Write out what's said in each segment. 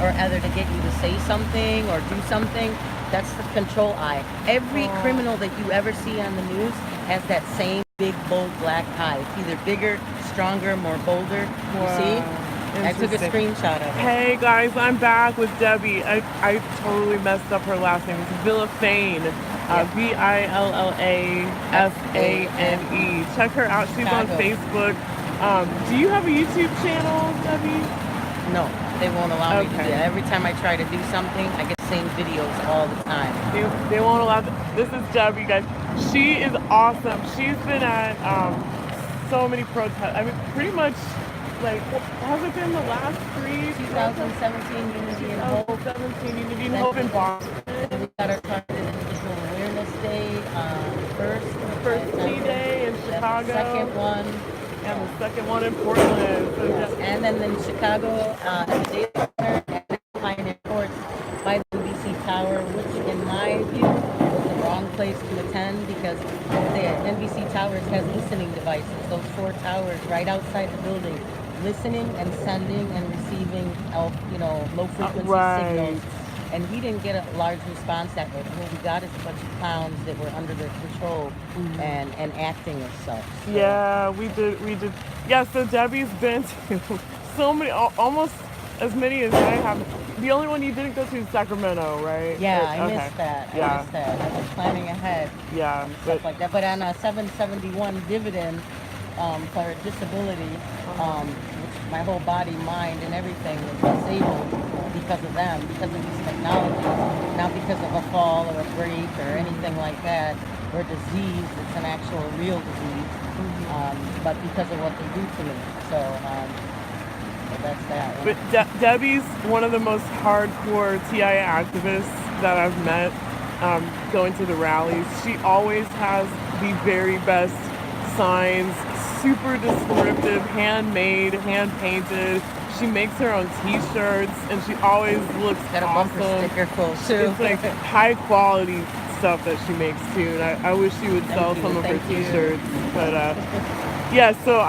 or either to get you to say something or do something. That's the control eye. Every criminal that you ever see on the news has that same big, bold black eye. It's either bigger, stronger, more bolder. You see? I took a screenshot of it. Hey guys, I'm back with Debbie. I totally messed up her last name. It's Villafane. Villafane. Check her out. She's on Facebook. Do you have a YouTube channel, Debbie? No, they won't allow me to do that. Every time I try to do something, I get the same videos all the time. They won't allow This is Debbie, guys. She is awesome. She's been at so many protests. I mean, pretty much, like, has it been the last 2017 Unity and Hope. 2017 Unity and Hope in Boston. We got our targeted individual awareness day first T-Day in Chicago. The second one. And the second one in Portland. So yes. And then in Chicago, at the Data Center and Pioneer Courts by the NBC Tower, which in my view was the wrong place to attend because the NBC Towers has listening devices, those 4 towers right outside the building, listening and sending and receiving, low frequency signals. And we didn't get a large response that way. What we got is a bunch of clowns that were under their control and acting as such. So. Yeah, we did. Yeah, so Debbie's been to so many, almost as many as I have. The only one you didn't go to is Sacramento, right? Yeah, I missed that. I was planning ahead. Yeah. And stuff like that. But on a 771 dividend for disability, which my whole body, mind, and everything was disabled because of them, because of these technologies, not because of a fall or a break or anything like that, or disease. It's an actual real disease, but because of what they do to me. So that's that. But Debbie's one of the most hardcore TI activists that I've met going to the rallies. She always has the very best signs, super descriptive, handmade, hand-painted. She makes her own T-shirts, and she always looks got a awesome. Bumper sticker full too. It's like high-quality stuff that she makes too, and I wish she would sell some of her T-shirts. But yeah, so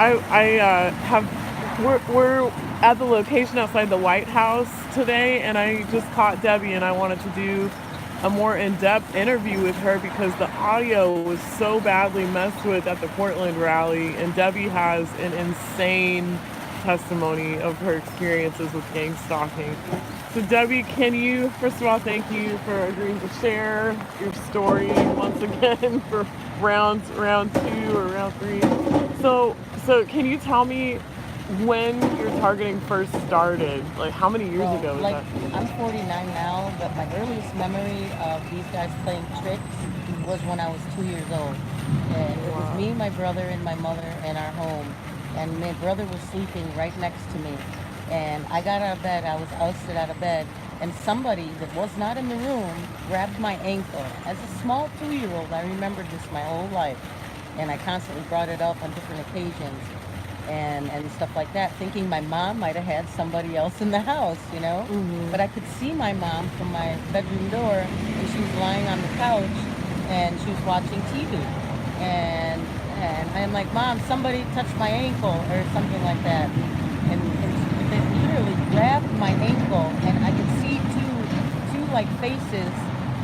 we're at the location outside the White House today, and I just caught Debbie, and I wanted to do a more in-depth interview with her because the audio was so badly messed with at the Portland rally, and Debbie has an insane testimony of her experiences with gang stalking. So Debbie, can you, first of all, thank you for agreeing to share your story once again for round 2 or round 3. So can you tell me when your targeting first started? Like, how many years ago was that? I'm 49 now, but my earliest memory of these guys playing tricks was when I was 2 years old. And it was me, my brother, and my mother in our home. And my brother was sleeping right next to me. And I got out of bed, I was ousted out of bed, and somebody that was not in the room grabbed my ankle. As a small 2-year-old, I remembered this my whole life. And I constantly brought it up on different occasions. And stuff like that, thinking my mom might have had somebody else in the house, But I could see my mom from my bedroom door, and she was lying on the couch, and she was watching TV. And I'm like, Mom, somebody touched my ankle, or something like that. And they literally grabbed my ankle, and I could see two like faces,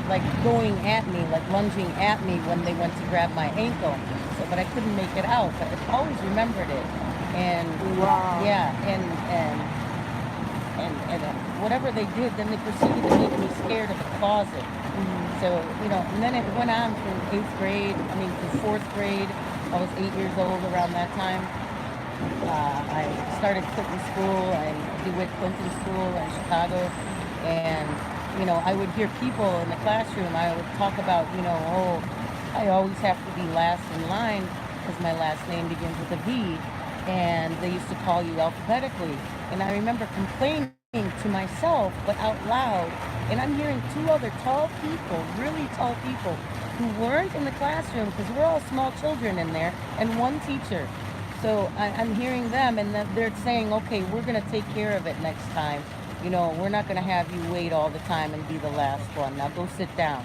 like going at me, like lunging at me when they went to grab my ankle. So, but I couldn't make it out, but I always remembered it. And yeah, and whatever they did, then they proceeded to make me scared of the closet. So, and then it went on through 8th grade, through 4th grade. I was 8 years old around that time. I started Clinton School and DeWitt Clinton School in Chicago. And, I would hear people in the classroom, I would talk about, I always have to be last in line because my last name begins with a V. And they used to call you alphabetically. And I remember complaining to myself, but out loud. And I'm hearing 2 other tall people, really tall people, who weren't in the classroom because we're all small children in there, and 1 teacher. So I'm hearing them, and they're saying, okay, we're going to take care of it next time. We're not going to have you wait all the time and be the last one. Now go sit down.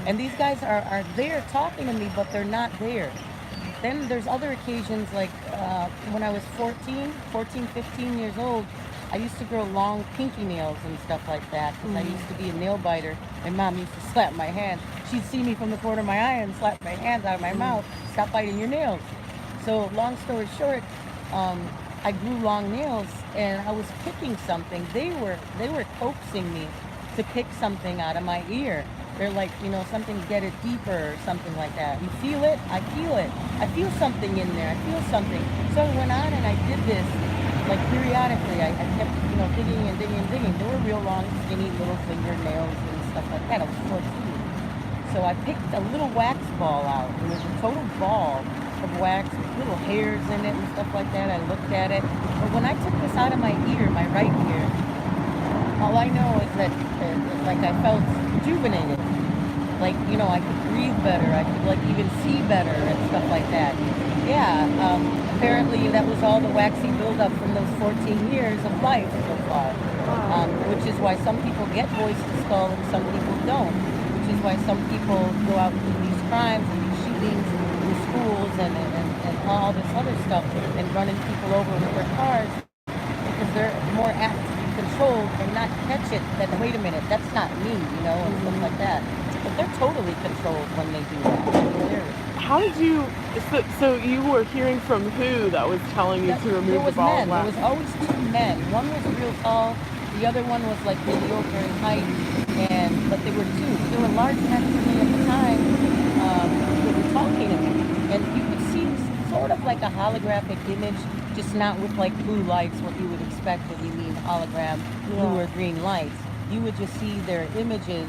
And these guys are there talking to me, but they're not there. Then there's other occasions like when I was 15 years old, I used to grow long pinky nails and stuff like that because I used to be a nail biter. My mom used to slap my hand. She'd see me from the corner of my eye and slap my hands out of my mouth. Stop biting your nails. So long story short, I grew long nails and I was picking something. They were coaxing me to pick something out of my ear. They're like, something, get it deeper or something like that. You feel it? I feel it. I feel something in there. I feel something. So I went on and I did this, like periodically. I kept, digging and digging and digging. They were real long, skinny little fingernails and stuff like that. I was 14. So I picked a little wax ball out. It was a total ball of wax with little hairs in it and stuff like that. I looked at it. But when I took this out of my ear, my right ear, all I know is that, like, I felt rejuvenated. Like, I could breathe better. I could, like, even see better and stuff like that. Yeah, apparently that was all the waxy buildup from those 14 years of life so far. Which is why some people get voice to skull and some people don't. Which is why some people go out and do these crimes and these shootings in schools and all this other stuff and running people over with their cars because they're more apt to be controlled and not catch it that, wait a minute, that's not me, and stuff like that. But they're totally controlled when they do that. How did you, so you were hearing from who that was telling you to remove the ball of wax? There was always two men. One was real tall, the other one was like mediocre in height, but they were two. They were large men to me at the time. They were talking to me, and you could see sort of like a holographic image, just not with like blue lights, what you would expect when you mean hologram, blue or green lights. You would just see their images,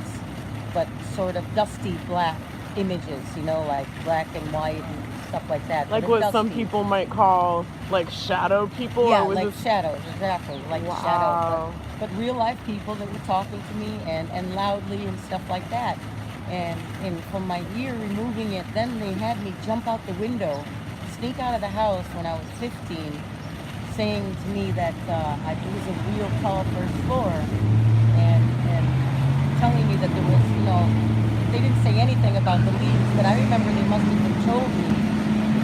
but sort of dusty black images, like black and white and stuff like that. Like what some people might call like shadow people? Yeah, or was like this... shadows, exactly, like shadow. But real life people that were talking to me and loudly and stuff like that. And from my ear removing it, then they had me jump out the window, sneak out of the house when I was 15, saying to me that it was a real tall first floor, and telling me that there was, they didn't say anything about the leaves, but I remember they must have controlled me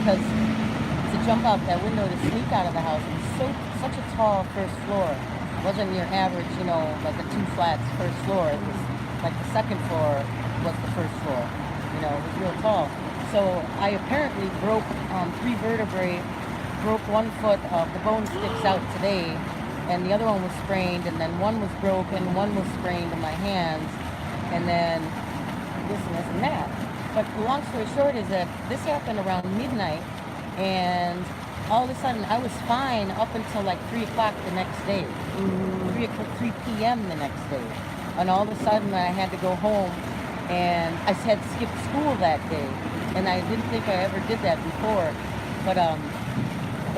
because to jump out that window to sneak out of the house, it was such a tall first floor. It wasn't your average, like a two flats first floor. It was like the second floor was the first floor. It was real tall. So I apparently broke 3 vertebrae, broke 1 foot. The bone sticks out today, and the other one was sprained, and then one was broken, one was sprained in my hands, and then this and that. But the long story short is that this happened around midnight, and all of a sudden I was fine up until like 3 o'clock the next day, 3 p.m. the next day. And all of a sudden I had to go home, and I had skipped school that day, and I didn't think I ever did that before. But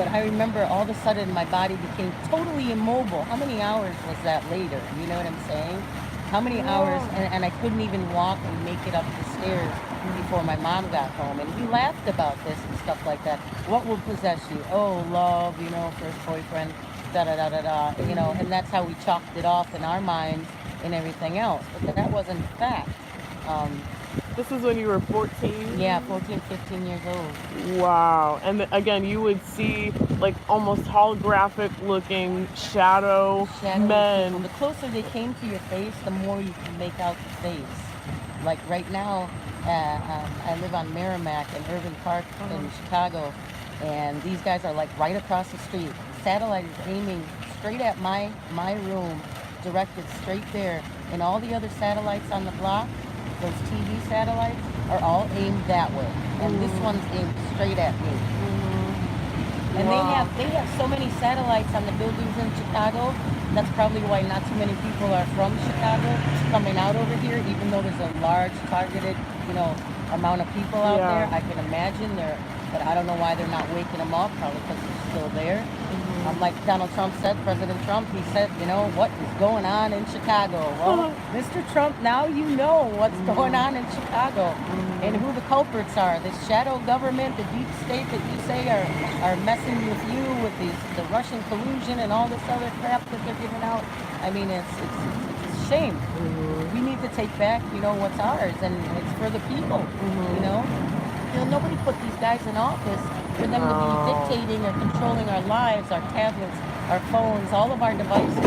I remember all of a sudden my body became totally immobile. How many hours was that later? You know what I'm saying? How many hours? And I couldn't even walk and make it up the stairs before my mom got home. And we laughed about this and stuff like that. What will possess you? Oh, love, first boyfriend, da-da-da-da-da, and that's how we chalked it off in our minds and everything else. But that wasn't fact. This is when you were 14? Yeah, 14, 15 years old. Wow. And again, you would see like almost holographic looking shadow men. People. The closer they came to your face, the more you can make out the face. Like right now, I live on Merrimack in Irving Park in Chicago, and these guys are like right across the street. The satellite is aiming straight at my room, directed straight there, and all the other satellites on the block, those TV satellites, are all aimed that way, and this one's aimed straight at me. And they have so many satellites on the buildings in Chicago. That's probably why not too many people are from Chicago coming out over here, even though there's a large targeted, amount of people out there. I can imagine but I don't know why they're not waking them up, probably because they're still there. Like Donald Trump said, President Trump, he said, what is going on in Chicago? Well, Mr. Trump, now you know what's going on in Chicago and who the culprits are. This shadow government, the deep state that you say are messing with you with the Russian collusion and all this other crap that they're giving out. I mean, it's a shame. We need to take back, what's ours, and it's for the people, Nobody put these guys in office for them to be dictating or controlling our lives, our tablets, our phones, all of our devices,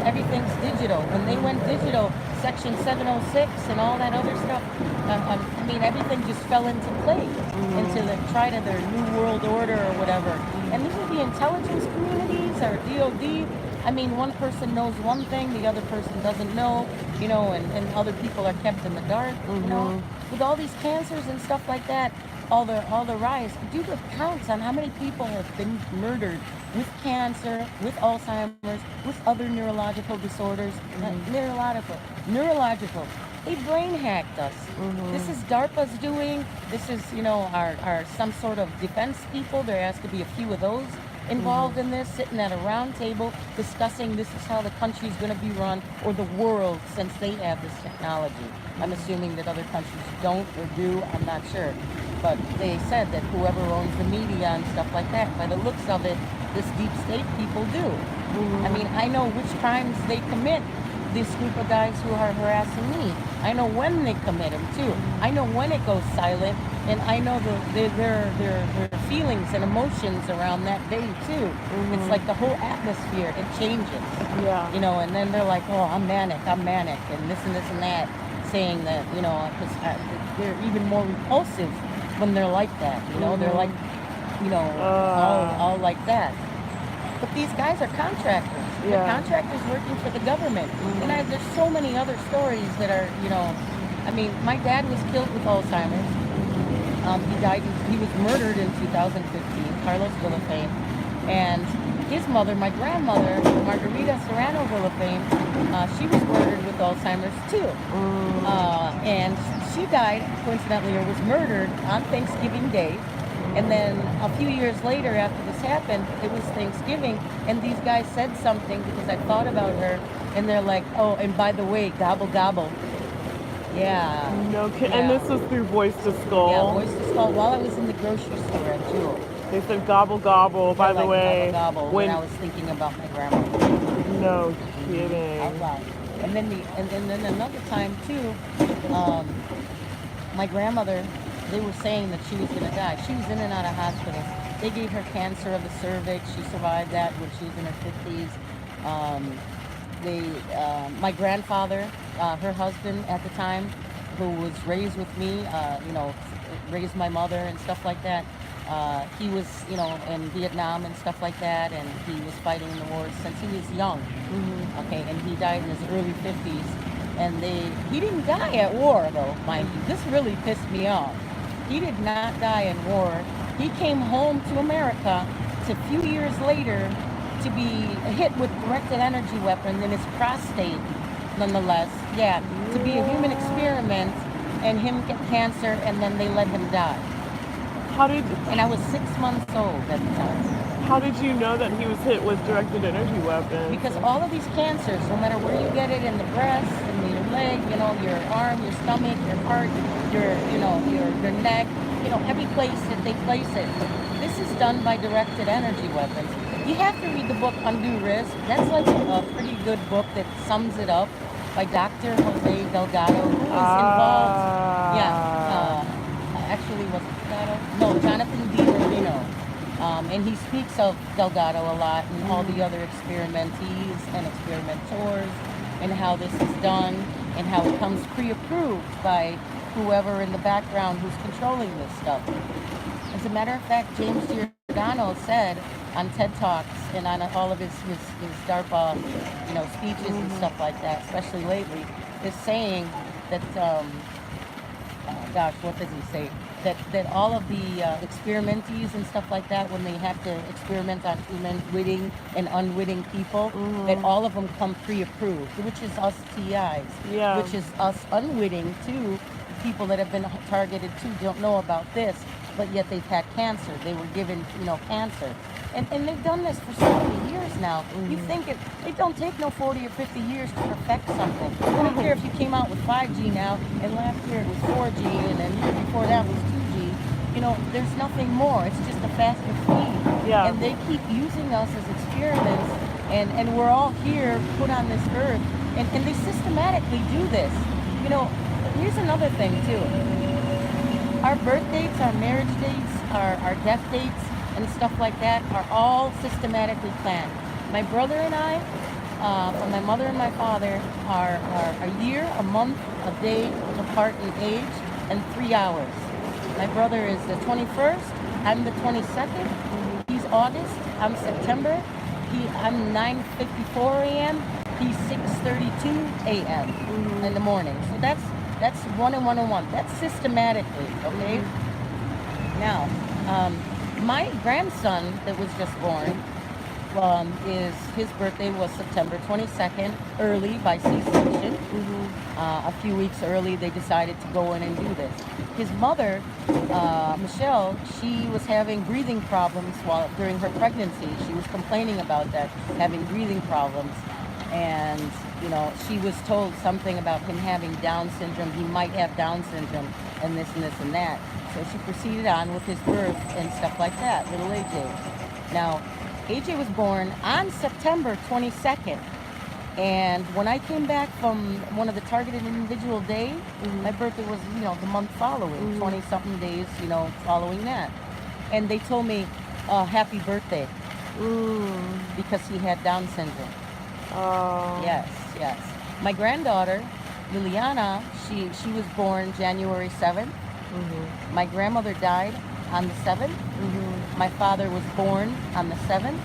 everything's digital. When they went digital, Section 706 and all that other stuff, everything just fell into place, into their new world order or whatever. And these are the intelligence communities, our DOD. One person knows one thing, the other person doesn't know, and other people are kept in the dark, With all these cancers and stuff like that, all the rise. Do the counts on how many people have been murdered with cancer, with Alzheimer's, with other neurological disorders, neurological. They brain hacked us. This is DARPA's doing. This is, our some sort of defense people. There has to be a few of those involved in this, sitting at a round table discussing this is how the country is going to be run, or the world, since they have this technology. I'm assuming that other countries don't or do, I'm not sure. But they said that whoever owns the media and stuff like that, by the looks of it, this deep state people do. I know which crimes they commit, this group of guys who are harassing me. I know when they commit them too. I know when it goes silent, and I know their feelings and emotions around that day too. It's like the whole atmosphere, it changes. Yeah. And then they're like, oh, I'm manic, and this and that, saying that, because they're even more repulsive when they're like that. They're like, all like that. But these guys are contractors. Yeah. The contractors working for the government. And there's so many other stories that are, my dad was killed with Alzheimer's. He died, he was murdered in 2015, Carlos Villafane. And his mother, my grandmother, Margarita Serrano Villafane, she was murdered with Alzheimer's too. And she died, coincidentally, or was murdered on Thanksgiving Day. And then a few years later, after this happened, it was Thanksgiving, and these guys said something because I thought about her, and they're like, oh, and by the way, gobble, gobble. Yeah. No kidding. Yeah. And this was through Voice to Skull? Yeah, Voice to Skull, while I was in the grocery store at Jewel. They said gobble, gobble, by the way. Gobble, gobble, when I was thinking about my grandmother. No kidding. Out loud. And then another time, too, my grandmother, they were saying that she was going to die. She was in and out of hospitals. They gave her cancer of the cervix. She survived that when she was in her 50s. My grandfather, her husband at the time, who was raised with me, raised my mother and stuff like that. He was, in Vietnam and stuff like that, and he was fighting in the wars since he was young. Okay, and he died in his early 50s. And he didn't die at war, though, mind you. This really pissed me off. He did not die in war. He came home to America a few years later to be hit with directed energy weapon in his prostate, nonetheless. Yeah, to be a human experiment, and him get cancer, and then they let him die. And I was 6 months old at the time. How did you know that he was hit with directed energy weapons? Because all of these cancers, no matter where you get it, in the breast, in your leg, your arm, your stomach, your heart, your neck, every place that they place it. This is done by directed energy weapons. You have to read the book Undue Risk. That's like a pretty good book that sums it up, by Dr. Jose Delgado, who is involved. Actually, was it Delgado? No, Jonathan D. Rubino. And he speaks of Delgado a lot, and all the other experimentees and experimentors, and how this is done, and how it comes pre-approved by whoever in the background who's controlling this stuff. As a matter of fact, James Giordano said on TED Talks and on all of his DARPA, speeches and stuff like that, especially lately, is saying that, what does he say? That all of the experimentees and stuff like that, when they have to experiment on human witting and unwitting people, that all of them come pre-approved, which is us TIs, which is us unwitting too. People that have been targeted too don't know about this, but yet they've had cancer. They were given, cancer. And they've done this for so many years now. You think it don't take no 40 or 50 years to perfect something. I don't care if you came out with 5G now, and last year it was 4G, and then the year before that was 2G. There's nothing more. It's just a faster speed. Yeah. And they keep using us as experiments, and we're all here put on this earth, and they systematically do this. Here's another thing too. Our birth dates, our marriage dates, our death dates, and stuff like that are all systematically planned. My brother and I, my mother and my father are a year, a month, a day apart in age, and 3 hours. My brother is the 21st. I'm the 22nd. He's August. I'm September. I'm 9:54 a.m. He's 6:32 a.m. in the morning. So that's 1 and 1. That's systematically, okay? Now, my grandson that was just born, his birthday was September 22nd, early by C-section. A few weeks early, they decided to go in and do this. His mother, Michelle, she was having breathing problems during her pregnancy. She was complaining about that, having breathing problems. And, she was told something about him having Down syndrome. He might have Down syndrome and this and this and that. So she proceeded on with his birth and stuff like that, little AJ. Now, AJ was born on September 22nd. And when I came back from one of the targeted individual days, my birthday was, the month following, 20-something days, following that. And they told me, happy birthday, because he had Down syndrome. Oh. Yes. My granddaughter, Liliana, she was born January 7th. My grandmother died on the 7th. My father was born on the 7th.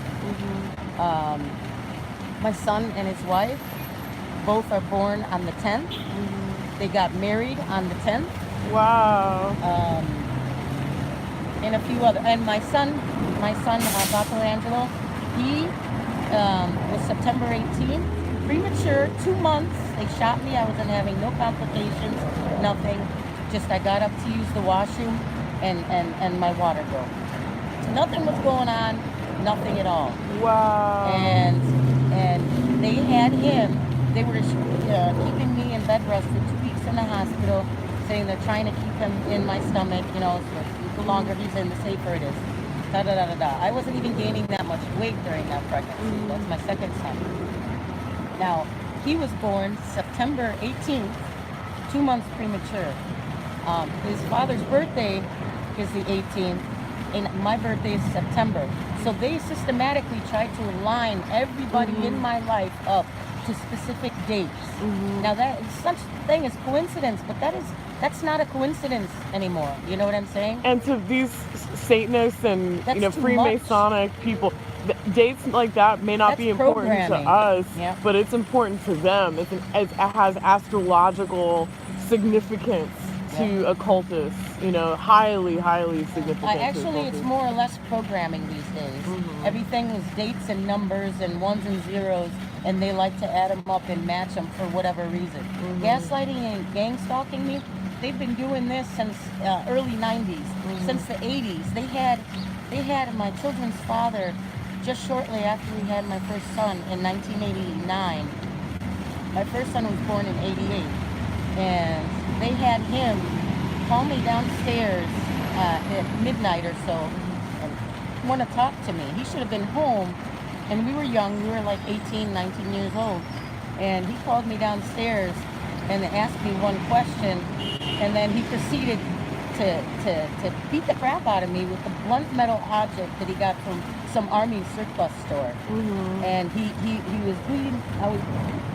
My son and his wife both are born on the 10th. They got married on the 10th. Wow. And a few other. And my son, Angelo, he was September 18th. Premature, 2 months. They shot me. I wasn't having no complications, nothing. Just I got up to use the washroom and my water broke. Nothing was going on, nothing at all. Wow. And they had him. They were keeping me in bed rest for 2 weeks in the hospital, saying they're trying to keep him in my stomach. So the longer he's in, the safer it is. I wasn't even gaining that much weight during that pregnancy. That's my second son. Now, he was born September 18th, 2 months premature. His father's birthday is the 18th, and my birthday is September. So they systematically tried to align everybody in my life up to specific dates. Now that is such thing as coincidence, but that's not a coincidence anymore. You know what I'm saying? And to these Satanists and That's too Freemasonic people, dates like that may not That's be important to programming. us, Yeah. but it's important to them. It has astrological significance to occultists. Highly, highly significant. It's more or less programming these days. Everything is dates and numbers and ones and zeros, and they like to add them up and match them for whatever reason. Gaslighting and gangstalking me, they've been doing this since early 90s, since the 80s. They had my children's father just shortly after we had my first son in 1989. My first son was born in 88, and they had him call me downstairs at midnight or so and want to talk to me. He should have been home, and we were young. We were like 18, 19 years old. And he called me downstairs and asked me one question, and then he proceeded to beat the crap out of me with a blunt metal object that he got from some army surplus store. And he was bleeding.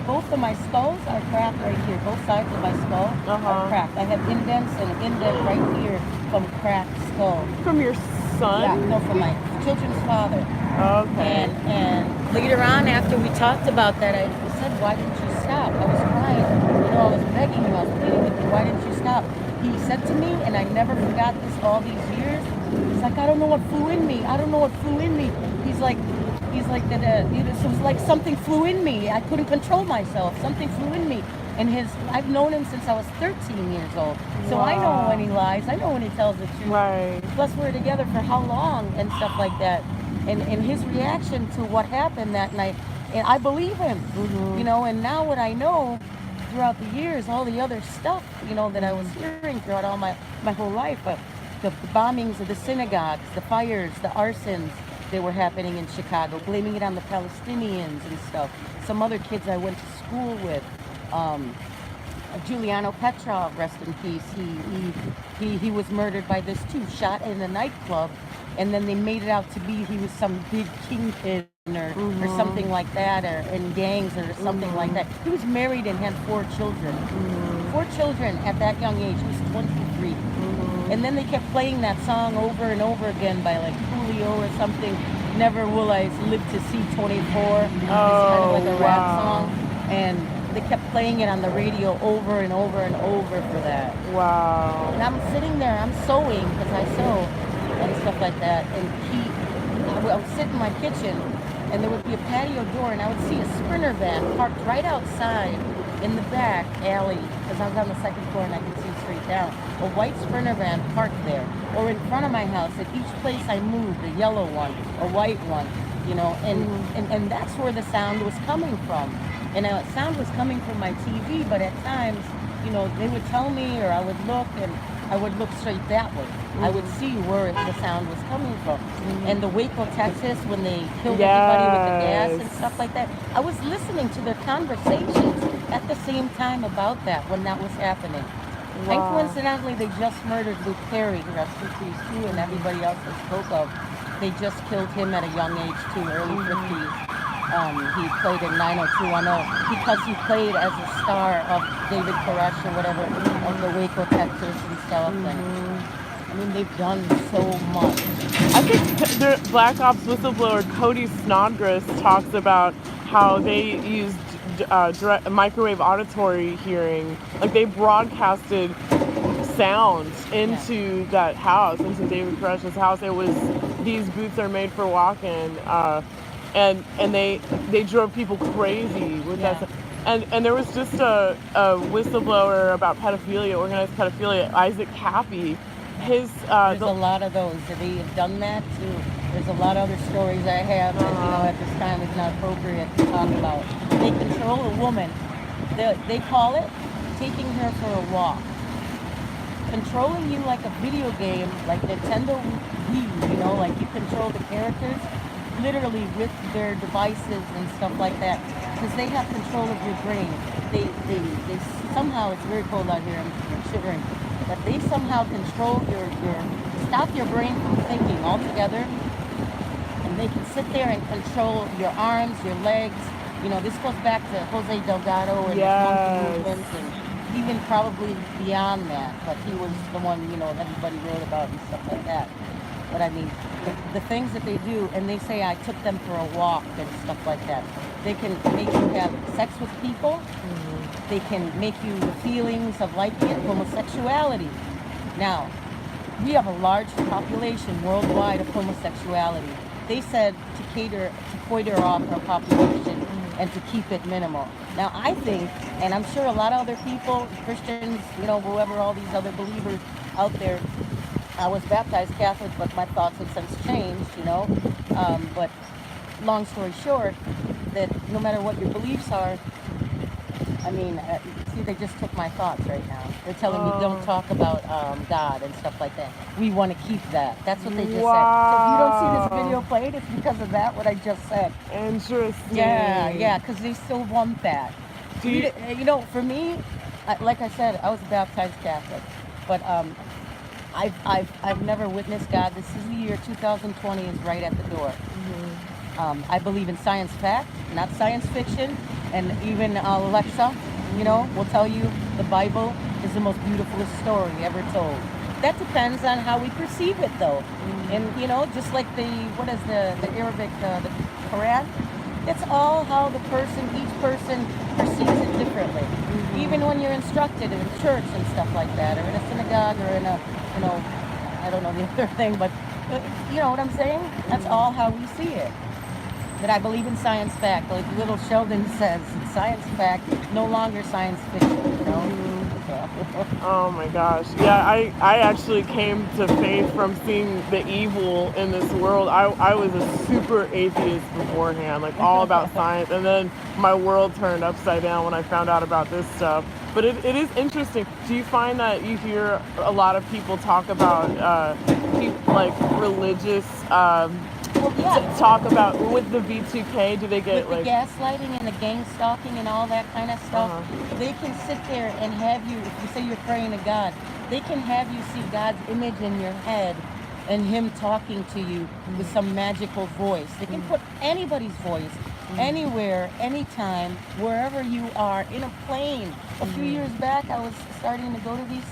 Both of my skulls are cracked right here. Both sides of my skull are cracked. I have indents and an indent right here from cracked skull. From your son? Yeah, no, from my children's father. Okay. And later on, after we talked about that, I said, why didn't you stop? I was crying. I was begging him. I was pleading with him. Why didn't you stop? He said to me, and I never forgot this all these years, he's like, I don't know what flew in me. I don't know what flew in me. He's like that. It was like something flew in me. I couldn't control myself. Something flew in me. And I've known him since I was 13 years old. So I know when he lies. I know when he tells the truth. Right. Plus, we're together for how long and stuff like that. And his reaction to what happened that night, and I believe him. And now what I know throughout the years, all the other stuff, that I was hearing throughout all my whole life, the bombings of the synagogues, the fires, the arsons that were happening in Chicago, blaming it on the Palestinians and stuff. Some other kids I went to school with, Giuliano Petrov, rest in peace. He was murdered by this too, shot in a nightclub, and then they made it out to be he was some big kingpin or something like that, or in gangs or something like that. He was married and had 4 children. 4 children at that young age. He was 23. And then they kept playing that song over and over again by like Coolio or something. Never will I live to see 24. It's kind of like a rap song. And they kept playing it on the radio over and over and over for that. Wow. And I'm sitting there, I'm sewing because I sew and stuff like that. And I would sit in my kitchen and there would be a patio door and I would see a Sprinter van parked right outside in the back alley because I was on the second floor and I could see straight down. A white Sprinter van parked there. Or in front of my house, at each place I moved, a yellow one, a white one, you know, and that's where the sound was coming from. And the sound was coming from my TV, but at times, you know, they would tell me or I would look and I would look straight that way. I would see where the sound was coming from. And the Waco, Texas, when they killed everybody with the gas and stuff like that, I was listening to their conversations at the same time about that when that was happening. And coincidentally, they just murdered Luke Perry, rest in peace too, and everybody else I spoke of. They just killed him at a young age too, early 50s. He played in 90210 because he played as a star of David Koresh or whatever of the Waco, Texas and stuff. And I mean, they've done so much. I think the Black Ops whistleblower Cody Snodgrass talks about how they used microwave auditory hearing. Like they broadcasted sounds into that house, into David Koresh's house. It was, these boots are made for walking. And they drove people crazy with that. And there was just a whistleblower about pedophilia, organized pedophilia, Isaac Cappy. There's a lot of those. They have done that too. There's a lot of other stories I have that, you know, at this time it's not appropriate to talk about. They control a woman. They call it taking her for a walk. Controlling you like a video game, like Nintendo Wii, you know, like you control the characters literally with their devices and stuff like that, because they have control of your brain. They somehow, it's very cold out here, I'm shivering, but they somehow control stop your brain from thinking altogether, and they can sit there and control your arms, your legs. You know, this goes back to Jose Delgado and his monkey movements, and even probably beyond that, but he was the one, you know, that everybody wrote about and stuff like that. But I mean, the things that they do, and they say I took them for a walk and stuff like that. They can make you have sex with people. They can make you the feelings of liking it, homosexuality. Now, we have a large population worldwide of homosexuality. They said to cater off our population and to keep it minimal. Now, I think, and I'm sure a lot of other people, Christians, you know, whoever, all these other believers out there, I was baptized Catholic, but my thoughts have since changed, you know. But long story short, that no matter what your beliefs are, I mean, see, they just took my thoughts right now. They're telling me don't talk about God and stuff like that. We want to keep that. That's what they just said. So if you don't see this video played, it's because of that, what I just said. Interesting. Yeah, because they still want that. You know, for me, like I said, I was a baptized Catholic, but I've never witnessed God. This is the year 2020 is right at the door. I believe in science fact, not science fiction, and even Alexa, you know, will tell you the Bible is the most beautiful story ever told. That depends on how we perceive it, though. And you know, just like the Arabic, the Quran, it's all how each person perceives it differently. Even when you're instructed in church and stuff like that, or in a synagogue, or in a, you know, I don't know the other thing, but you know what I'm saying? That's all how we see it. But I believe in science fact, like little Sheldon says, it's science fact, no longer science fiction, you know? Oh my gosh. Yeah, I actually came to faith from seeing the evil in this world. I was a super atheist beforehand, like all about science, and then my world turned upside down when I found out about this stuff. But it is interesting. Do you find that you hear a lot of people talk about like religious talk about with the V2K? Do they get with like the gaslighting and the gangstalking and all that kind of stuff? They can sit there and have you, if you say you're praying to God, they can have you see God's image in your head and him talking to you with some magical voice. They can put anybody's voice anywhere, anytime, wherever you are, in a plane. A few years back, I was starting to go to these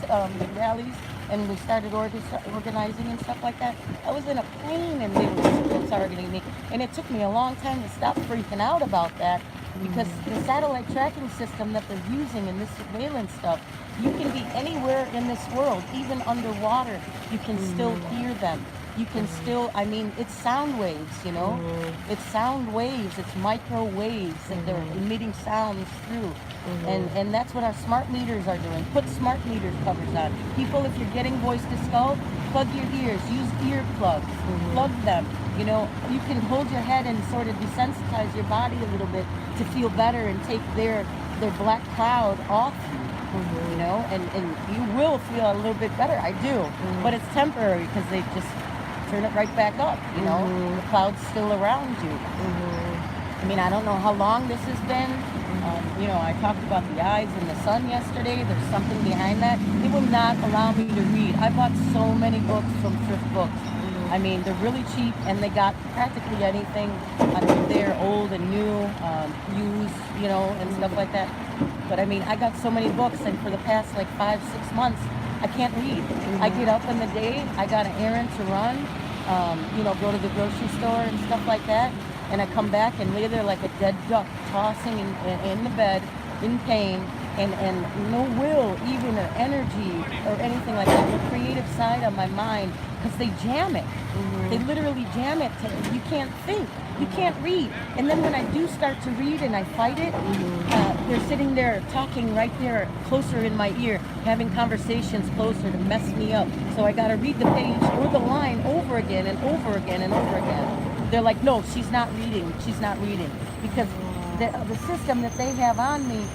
rallies, and we started organizing and stuff like that. I was in a plane, and they were targeting me. And it took me a long time to stop freaking out about that, because the satellite tracking system that they're using in this surveillance stuff, you can be anywhere in this world, even underwater. You can still hear them. You can still, I mean, it's sound waves, you know? It's sound waves, it's microwaves that they're emitting sounds through. And that's what our smart meters are doing. Put smart meter covers on. People, if you're getting voice to skull, plug your ears, use earplugs, plug them. You know, you can hold your head and sort of desensitize your body a little bit to feel better and take their black cloud off you. You know, and you will feel a little bit better. I do, but it's temporary because they just turn it right back up. You know, the cloud's still around you. I mean, I don't know how long this has been. You know, I talked about the eyes in the sun yesterday. There's something behind that. It will not allow me to read. I bought so many books from thrift books. I mean, they're really cheap, and they got practically anything under there, old and new, used, you know, and stuff like that. But I mean, I got so many books, and for the past like 5-6 months, I can't read. I get up in the day, I got an errand to run, you know, go to the grocery store and stuff like that, and I come back and lay there like a dead duck, tossing in the bed, in pain, and no will, even, or energy, or anything like that. The creative side of my mind, because they jam it. They literally jam it. You can't think. You can't read. And then when I do start to read and I fight it, they're sitting there talking right there, closer in my ear, having conversations closer to mess me up. So I got to read the page or the line over again and over again and over again. They're like, no, she's not reading. She's not reading. Because the system that they have on me,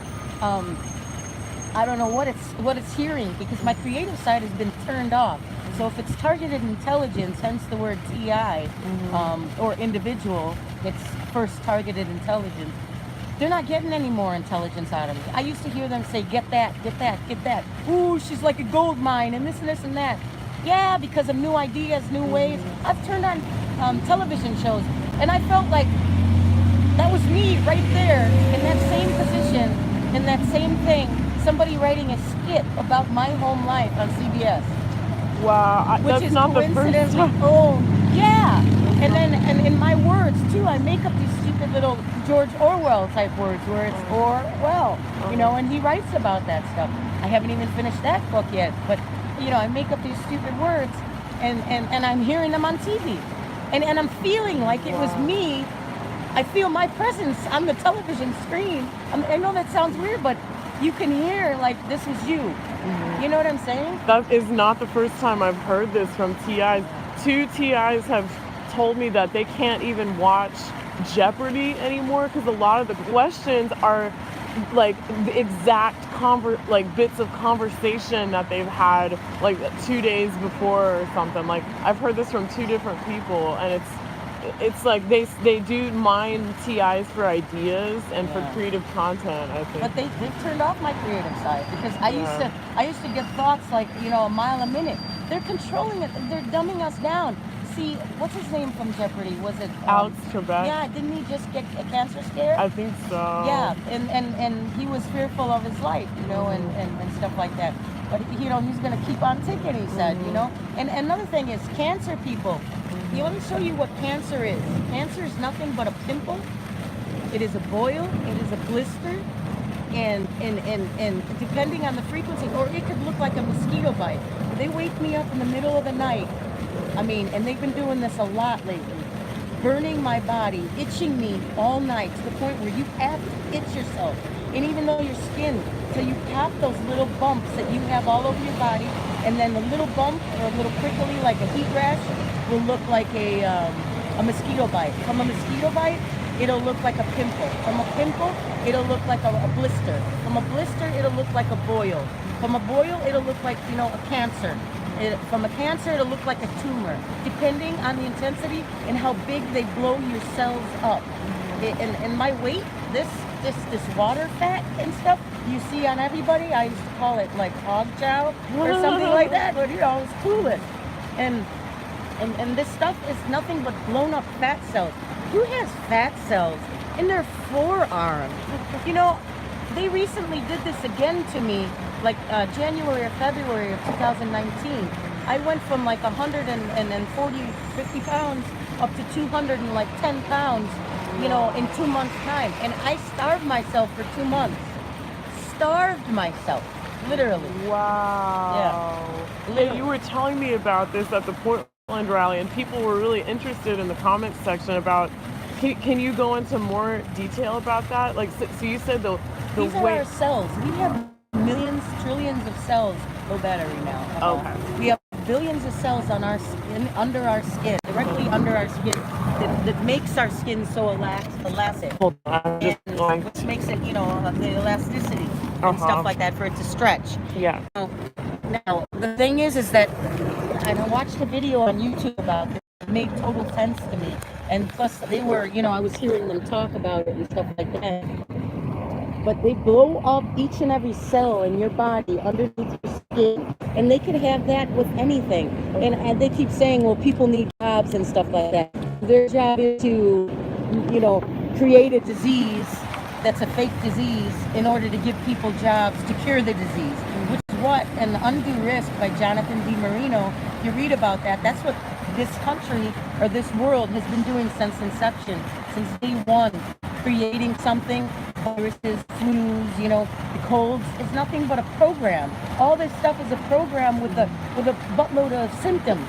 I don't know what it's hearing, because my creative side has been turned off. So if it's targeted intelligence, hence the word TI, or individual, it's first targeted intelligence, they're not getting any more intelligence out of me. I used to hear them say, get that, get that, get that. Ooh, she's like a gold mine, and this and that. Yeah, because of new ideas, new ways. I've turned on television shows, and I felt like that was me right there in that same position, in that same thing. Somebody writing a skit about my home life on CBS. Wow, Which that's is not the first time. Oh, yeah. And in my words too, I make up these stupid little George Orwell type words where it's Orwell, you know, and he writes about that stuff. I haven't even finished that book yet, but you know, I make up these stupid words, and I'm hearing them on TV, and I'm feeling like it was me. I feel my presence on the television screen. I know that sounds weird, but you can hear like this was you. You know what I'm saying? That is not the first time I've heard this from TIs. 2 TIs have told me that they can't even watch Jeopardy anymore because a lot of the questions are like the exact bits of conversation that they've had like 2 days before or something. Like I've heard this from 2 different people, and it's like they do mine TIs for ideas and for creative content, I think. But they've turned off my creative side, because I used to get thoughts like, you know, a mile a minute. They're controlling it. They're dumbing us down. See, what's his name from Jeopardy? Was it Alex Trebek? Yeah, didn't he just get a cancer scare? I think so. Yeah, and he was fearful of his life, you know, and stuff like that. But you know, he's gonna keep on ticking, he said, you know. And another thing is cancer people. You want to show you what cancer is. Cancer is nothing but a pimple. It is a boil. It is a blister. And depending on the frequency, or it could look like a mosquito bite. They wake me up in the middle of the night. I mean, and they've been doing this a lot lately. Burning my body, itching me all night to the point where you have to itch yourself. And even though your skin, so you pop those little bumps that you have all over your body, and then the little bump or a little prickly like a heat rash will look like a mosquito bite. From a mosquito bite, it'll look like a pimple. From a pimple, it'll look like a blister. From a blister, it'll look like a boil. From a boil, it'll look like, you know, a cancer. From a cancer, it'll look like a tumor, depending on the intensity and how big they blow your cells up. And my weight, this water fat and stuff you see on everybody, I used to call it like hog chow or something like that, but you know, it's clueless. And And this stuff is nothing but blown up fat cells. Who has fat cells in their forearm? You know, they recently did this again to me, like January or February of 2019. I went from like 50 pounds up to 210 pounds, you know, in 2 months' time. And I starved myself for 2 months. Starved myself, literally. Wow. Yeah. Hey, you were telling me about this at the Portland rally, and people were really interested in the comments section about. Can you go into more detail about that? Like, so you said the These are weight. our cells. We have millions, trillions of cells. Low battery now. Okay. We have billions of cells on our skin, under our skin, directly under our skin, that makes our skin so elastic. Hold on, And which makes it, you know, the elasticity and stuff like that for it to stretch. Yeah. Now, the thing is that, and I watched a video on YouTube about this. It made total sense to me. And plus, they were, you know, I was hearing them talk about it and stuff like that. But they blow up each and every cell in your body underneath your skin. And they could have that with anything. And they keep saying, well, people need jobs and stuff like that. Their job is to, you know, create a disease that's a fake disease in order to give people jobs to cure the disease. Which is what, and Undue Risk by Jonathan DiMarino, you read about that. That's what this country or this world has been doing since inception, since day one. Creating something, viruses, flus, you know, the colds, is nothing but a program. All this stuff is a program with a buttload of symptoms.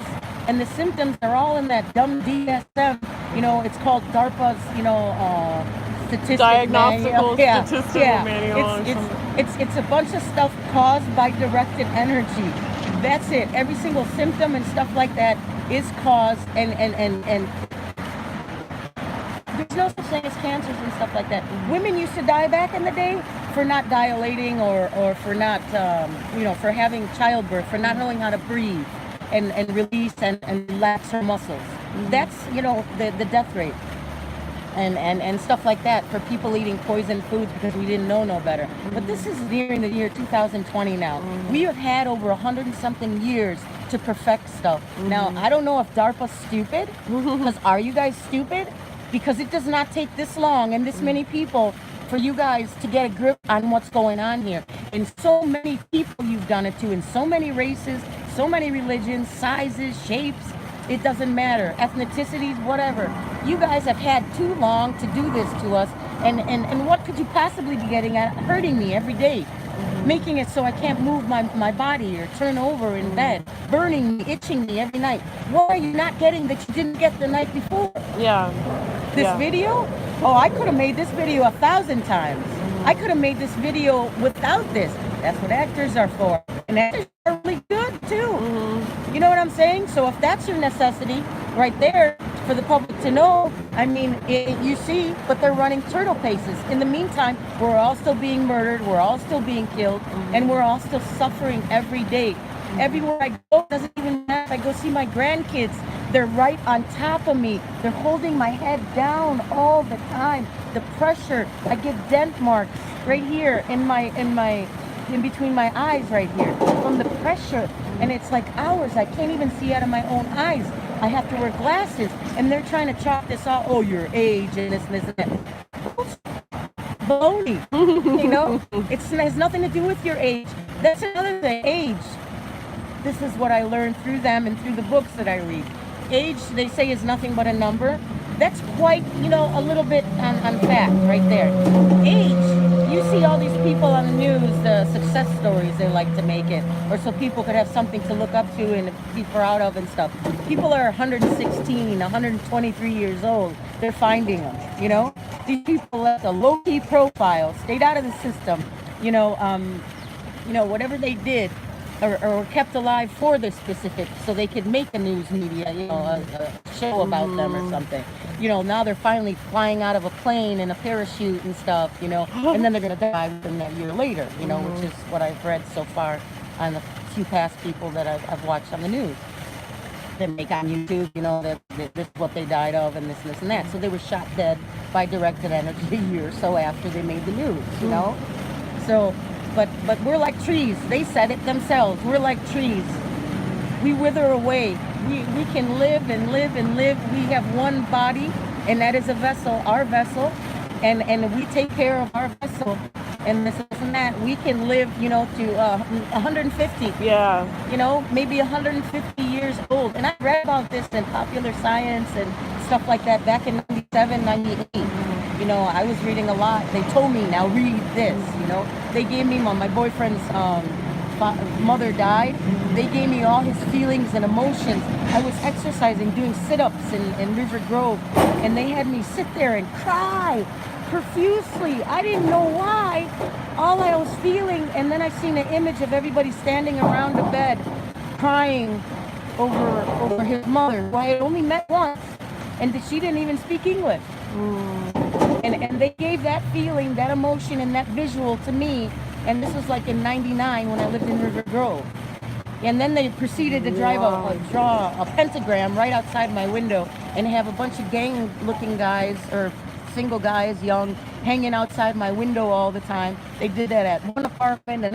And the symptoms are all in that dumb DSM, you know, it's called DARPA's, you know, statistical Diagnostical manual. statistical manual. It's a bunch of stuff caused by directed energy. That's it. Every single symptom and stuff like that is caused and there's no such thing as cancers and stuff like that. Women used to die back in the day for not dilating or for not, you know, for having childbirth, for not knowing how to breathe and release and relax her muscles. That's, you know, the death rate. And stuff like that for people eating poisoned foods because we didn't know no better. But this is nearing the year 2020 now. We have had over 100 and something years to perfect stuff. Now, I don't know if DARPA's stupid, because are you guys stupid? Because it does not take this long and this many people for you guys to get a grip on what's going on here. And so many people you've done it to, in so many races, so many religions, sizes, shapes, it doesn't matter, ethnicities, whatever. You guys have had too long to do this to us. And what could you possibly be getting at? Hurting me every day. Making it so I can't move my body or turn over in bed, burning me, itching me every night. What are you not getting that you didn't get the night before? Yeah. This video? Oh, I could have made this video 1,000 times. I could have made this video without this. That's what actors are for. And actors are really good too. You know what I'm saying? So if that's your necessity right there for the public to know, I mean, you see, but they're running turtle paces. In the meantime, we're all still being murdered, we're all still being killed, and we're all still suffering every day. Everywhere I go, doesn't even matter if I go see my grandkids, they're right on top of me. They're holding my head down all the time. The pressure, I get dent marks right here in between my eyes right here from the pressure. And it's like hours. I can't even see out of my own eyes. I have to wear glasses. And they're trying to chalk this off. Oh, your age and this and this and that. Baloney. You know? It has nothing to do with your age. That's another thing. Age. This is what I learned through them and through the books that I read. Age, they say, is nothing but a number. That's quite, you know, a little bit on fact right there. Age, you see all these people on the news, the success stories they like to make it, or so people could have something to look up to and be proud of and stuff. People are 116, 123 years old. They're finding them, you know? These people left a low-key profile, stayed out of the system, you know, whatever they did, or kept alive for this specific, so they could make a news media, you know, a show about them or something. You know, now they're finally flying out of a plane in a parachute and stuff, you know, and then they're going to die within that year later, you know, which is what I've read so far on the few past people that I've watched on the news. They make on YouTube, you know, that this is what they died of and this and that. So they were shot dead by directed energy a year or so after they made the news, you know. So, but we're like trees. They said it themselves. We're like trees. we wither away. We can live and live and live. We have one body, and that is a vessel, our vessel, and we take care of our vessel. And this and that, we can live, to 150. Yeah. Maybe 150 years old. And I read about this in Popular Science and stuff like that back in 97, 98. I was reading a lot. They told me, now read this, They gave me my boyfriend's mother died. They gave me all his feelings and emotions. I was exercising, doing sit-ups in River Grove, and they had me sit there and cry profusely. I didn't know why. All I was feeling, and then I seen an image of everybody standing around the bed crying over his mother, who I had only met once, and she didn't even speak English. And they gave that feeling, that emotion, and that visual to me. And this was like in 99 when I lived in River Grove. And then they proceeded to draw a pentagram right outside my window and have a bunch of gang-looking guys, or single guys, young, hanging outside my window all the time. They did that at one apartment, the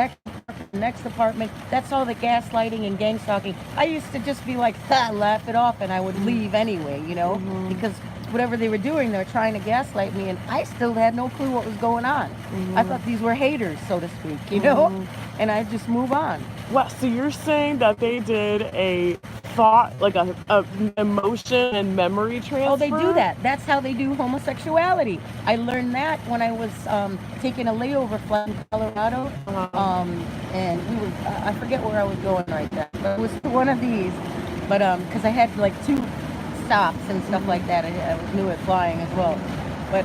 next apartment. That's all the gaslighting and gang stalking. I used to just be like, laugh it off, and I would leave anyway, because whatever they were doing, they were trying to gaslight me, and I still had no clue what was going on. I thought these were haters, so to speak, and I just move on. Well, so you're saying that they did a thought, like a emotion and memory transfer? Oh, they do that. That's how they do homosexuality. I learned that when I was taking a layover flight in Colorado, and I forget where I was going right then, but it was one of these, but because I had like 2 stops and stuff like that. I was new at flying as well. But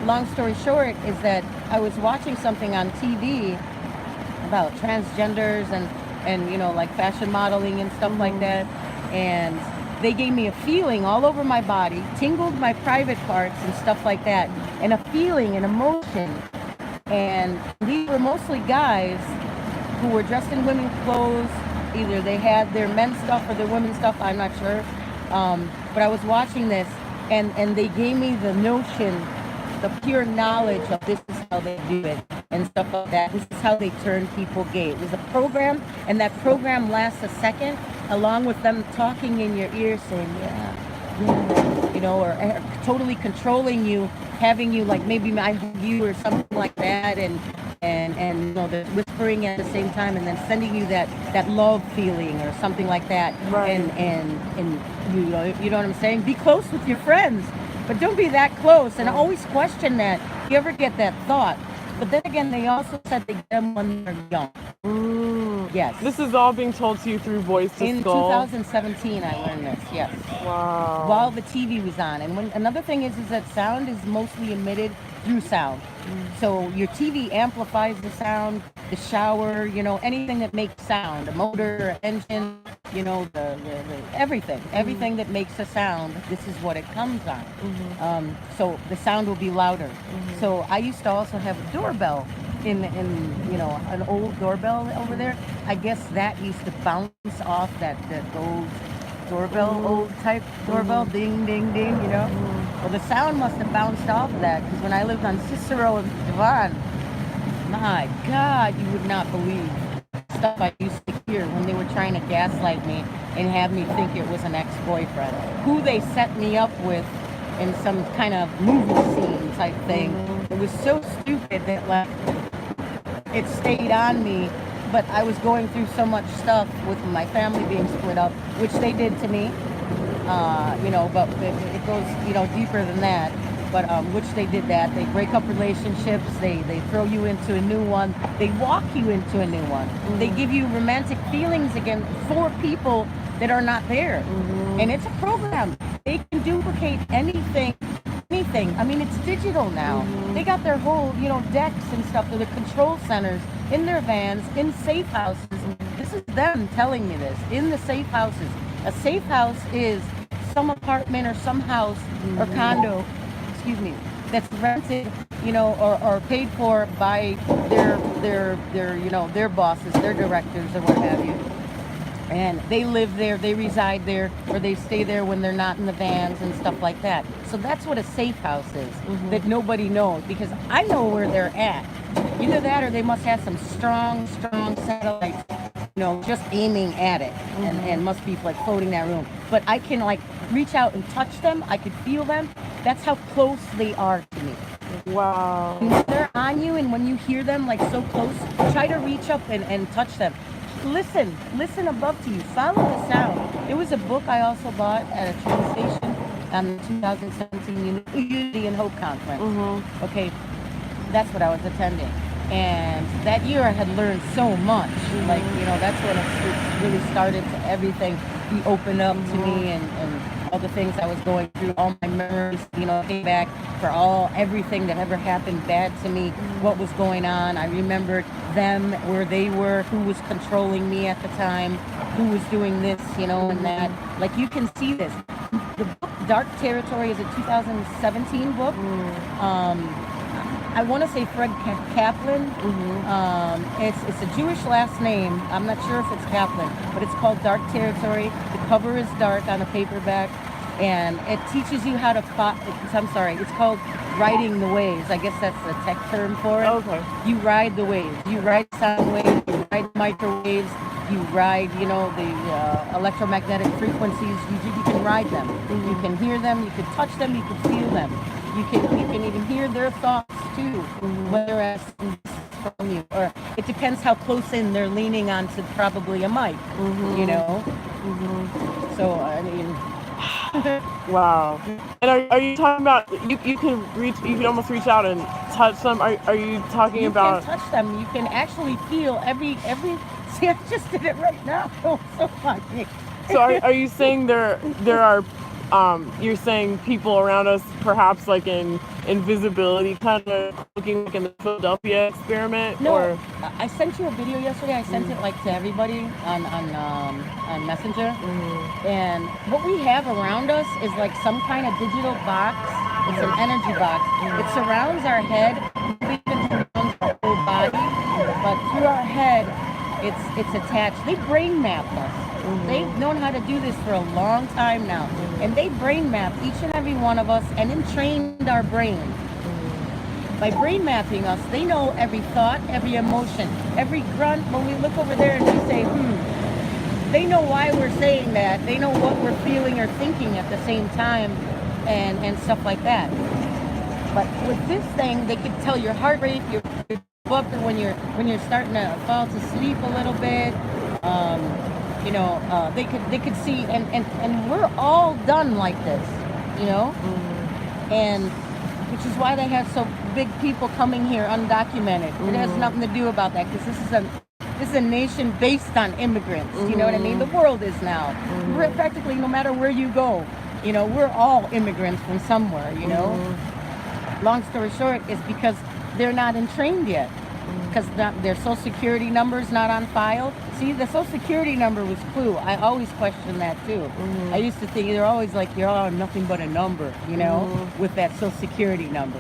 long story short is that I was watching something on TV about transgenders and like fashion modeling and stuff like that. And they gave me a feeling all over my body, tingled my private parts and stuff like that, and a feeling, an emotion. And these were mostly guys who were dressed in women's clothes. Either they had their men's stuff or their women's stuff, I'm not sure. But I was watching this, and they gave me the notion, the pure knowledge of this is how they do it and stuff like that. This is how they turn people gay. It was a program, and that program lasts a second, along with them talking in your ear saying, yeah, or totally controlling you, having you like maybe I hug you or something like that, and they're whispering at the same time, and then sending you that love feeling or something like that. Right. And you know what I'm saying? Be close with your friends, but don't be that close. And always question that. If you ever get that thought. But then again, they also said they get them when they're young. Yes. This is all being told to you through voice to in skull. 2017, I learned this. Yes. Wow. While the TV was on, and another thing is that sound is mostly emitted through sound. So your TV amplifies the sound, the shower, anything that makes sound, a motor, engine, the everything that makes a sound. This is what it comes on. So the sound will be louder. So I used to also have a doorbell in an old doorbell over there. I guess that used to bounce off that old doorbell, old type doorbell, ding, ding, ding, Well, the sound must have bounced off of that, because when I lived on Cicero and Devon, my God, you would not believe stuff I used to hear when they were trying to gaslight me and have me think it was an ex-boyfriend, who they set me up with in some kind of movie scene type thing. It was so stupid that it stayed on me. But I was going through so much stuff with my family being split up, which they did to me, but it goes, deeper than that. But which they did that. They break up relationships. They throw you into a new one. They walk you into a new one. They give you romantic feelings again for people that are not there. And it's a program. They can duplicate anything. I mean, it's digital now. They got their whole, decks and stuff to the control centers in their vans, in safe houses. This is them telling me this, in the safe houses. A safe house is some apartment or some house or condo, that's rented, or paid for by their bosses, their directors or what have you. And they live there, they reside there, or they stay there when they're not in the vans and stuff like that. So that's what a safe house is, that nobody knows, because I know where they're at. Either that or they must have some strong satellites just aiming at it, and must be like floating that room. But I can like reach out and touch them. I could feel them. That's how close they are to me. Wow. When they're on you, and when you hear them like so close, try to reach up and touch them. Listen above to you. Follow the sound. There was a book I also bought at a train station on the 2017 Unity and Hope Conference. Okay, that's what I was attending. And that year I had learned so much. Like, that's when it really started to everything be opened up to me, and all the things I was going through, all my memories, came back for everything that ever happened bad to me, what was going on. I remembered them, where they were, who was controlling me at the time, who was doing this, and that. Like, you can see this. The book Dark Territory is a 2017 book. I want to say Fred Kaplan. It's a Jewish last name. I'm not sure if it's Kaplan, but it's called Dark Territory. The cover is dark on a paperback, and it teaches you how to it's called riding the waves. I guess that's the tech term for it. Okay. You ride the waves. You ride sound waves. You ride microwaves. You ride, the electromagnetic frequencies. You can ride them. You can hear them. You can touch them. You can feel them. You can even hear their thoughts too, whether it's from you, or it depends how close in they're leaning onto probably a mic, So I mean, wow. And are you talking about you can almost reach out and touch them? Are you talking about? You can touch them. You can actually feel every. See, I just did it right now. Oh, so funny. So are you saying there are you're saying people around us, perhaps like in invisibility, kind of looking like in the Philadelphia experiment? No, or? I sent you a video yesterday. I sent it like to everybody on Messenger. And what we have around us is like some kind of digital box. It's an energy box. It surrounds our head, even surrounds our whole body, but through our head, it's attached. They brain map us. They've known how to do this for a long time now. And they brain map each and every one of us and then trained our brain. By brain mapping us, they know every thought, every emotion, every grunt. When we look over there and we say, they know why we're saying that. They know what we're feeling or thinking at the same time, and stuff like that. But with this thing, they can tell your heart rate, your up when you're starting to fall to sleep a little bit. They could see, and we're all done like this, and which is why they have so big people coming here undocumented. It has nothing to do about that, because this is a nation based on immigrants. You know what I mean? The world is now. We're practically, no matter where you go, we're all immigrants from somewhere. Long story short is because they're not entrained yet, because their social security number is not on file. See, the social security number was clue. I always questioned that too. I used to think they're always like, you're all nothing but a number, with that social security number.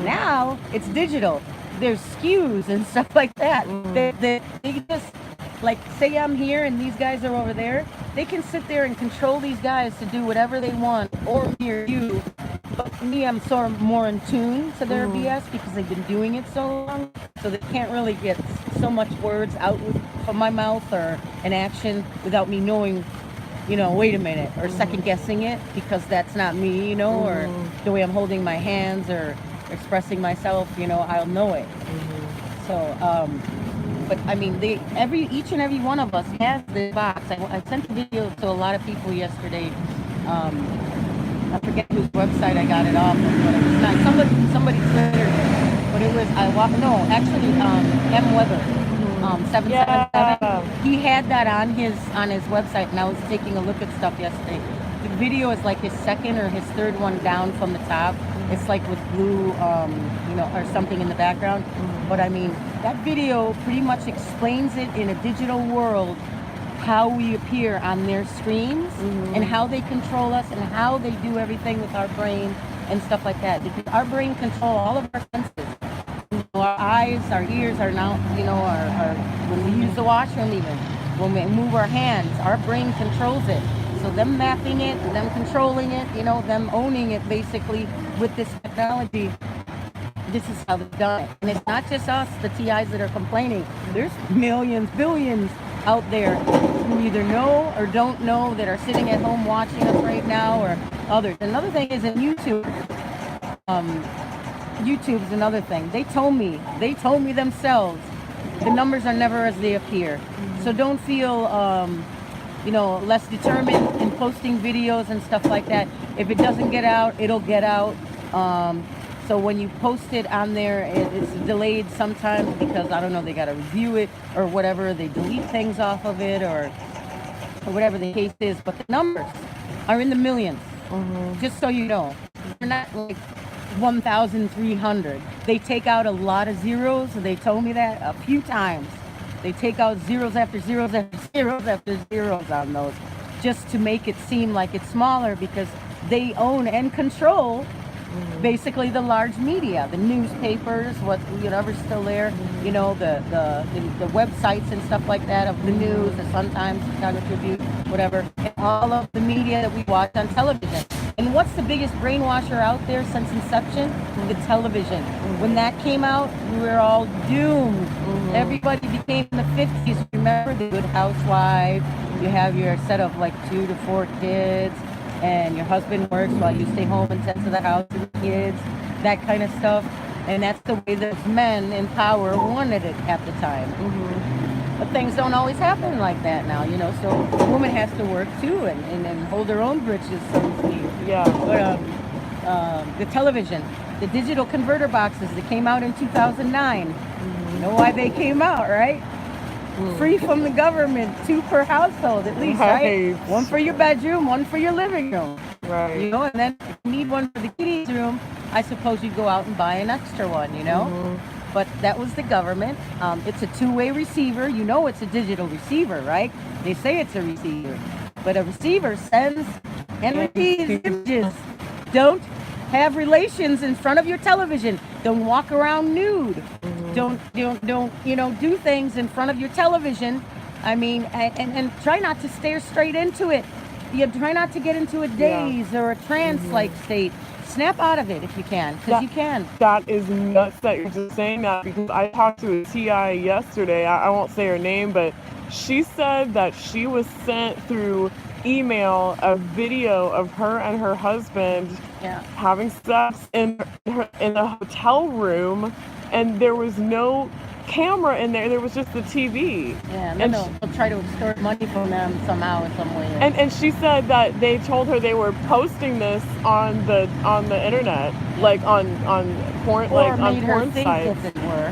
Now it's digital. There's SKUs and stuff like that. They just, like, say I'm here and these guys are over there. They can sit there and control these guys to do whatever they want, or hear you. But me, I'm sort of more in tune to their BS because they've been doing it so long. So they can't really get so much words out from my mouth or an action without me knowing, wait a minute, or second guessing it, because that's not me, or the way I'm holding my hands or expressing myself, I'll know it. So, but I mean, each and every one of us has this box. I sent a video to a lot of people yesterday. I forget whose website I got it off of, but it was not somebody's Twitter. But it was M. Weber, 777. Yeah. He had that on his website, and I was taking a look at stuff yesterday. The video is like his second or his third one down from the top. It's like with blue, or something in the background. But I mean, that video pretty much explains it in a digital world, how we appear on their screens, and how they control us, and how they do everything with our brain and stuff like that. Because our brain controls all of our senses. Our eyes, our ears, our now, our when we use the washroom, even when we move our hands, our brain controls it. So them mapping it, them controlling it, them owning it basically with this technology. This is how they've done it. And it's not just us, the TIs, that are complaining. There's millions, billions out there who either know or don't know that are sitting at home watching us right now, or others. Another thing is in YouTube. YouTube's another thing. They told me themselves, the numbers are never as they appear. So don't feel, less determined in posting videos and stuff like that. If it doesn't get out, it'll get out. So when you post it on there, it's delayed sometimes because, I don't know, they got to review it or whatever. They delete things off of it or whatever the case is. But the numbers are in the millions, just so you know. They're not like 1,300. They take out a lot of zeros. They told me that a few times. They take out zeros after zeros after zeros after zeros on those, just to make it seem like it's smaller, because they own and control basically the large media, the newspapers, whatever's still there, the websites and stuff like that of the news, the Sun-Times, Chicago Tribune, whatever, and all of the media that we watch on television. And what's the biggest brainwasher out there since inception? The television. When that came out, we were all doomed. Everybody became in the 50s. Remember the Good Housewife? You have your set of like 2 to 4 kids, and your husband works while you stay home and tend to the house and the kids, that kind of stuff. And that's the way those men in power wanted it at the time. But things don't always happen like that now, so a woman has to work too and hold her own britches, so to speak. Yeah. But the television, the digital converter boxes that came out in 2009, you know why they came out, right? Free from the government, 2 per household at least, right? One for your bedroom, one for your living room. Right. And then if you need one for the kiddies' room, I suppose you go out and buy an extra one, But that was the government. It's a 2-way receiver. It's a digital receiver, right? They say it's a receiver. But a receiver sends and receives images. Don't have relations in front of your television. Don't walk around nude. Don't do things in front of your television. I mean, and try not to stare straight into it. You try not to get into a daze or a trance-like state. Snap out of it if you can, because you can. That is nuts that you're just saying that, because I talked to a TI yesterday. I won't say her name, but she said that she was sent through email a video of her and her husband having sex in a hotel room, and there was no camera in there. There was just the TV. Yeah, and they'll try to extort money from them somehow in some way. And she said that they told her they were posting this on the internet, like on porn, like on porn sites,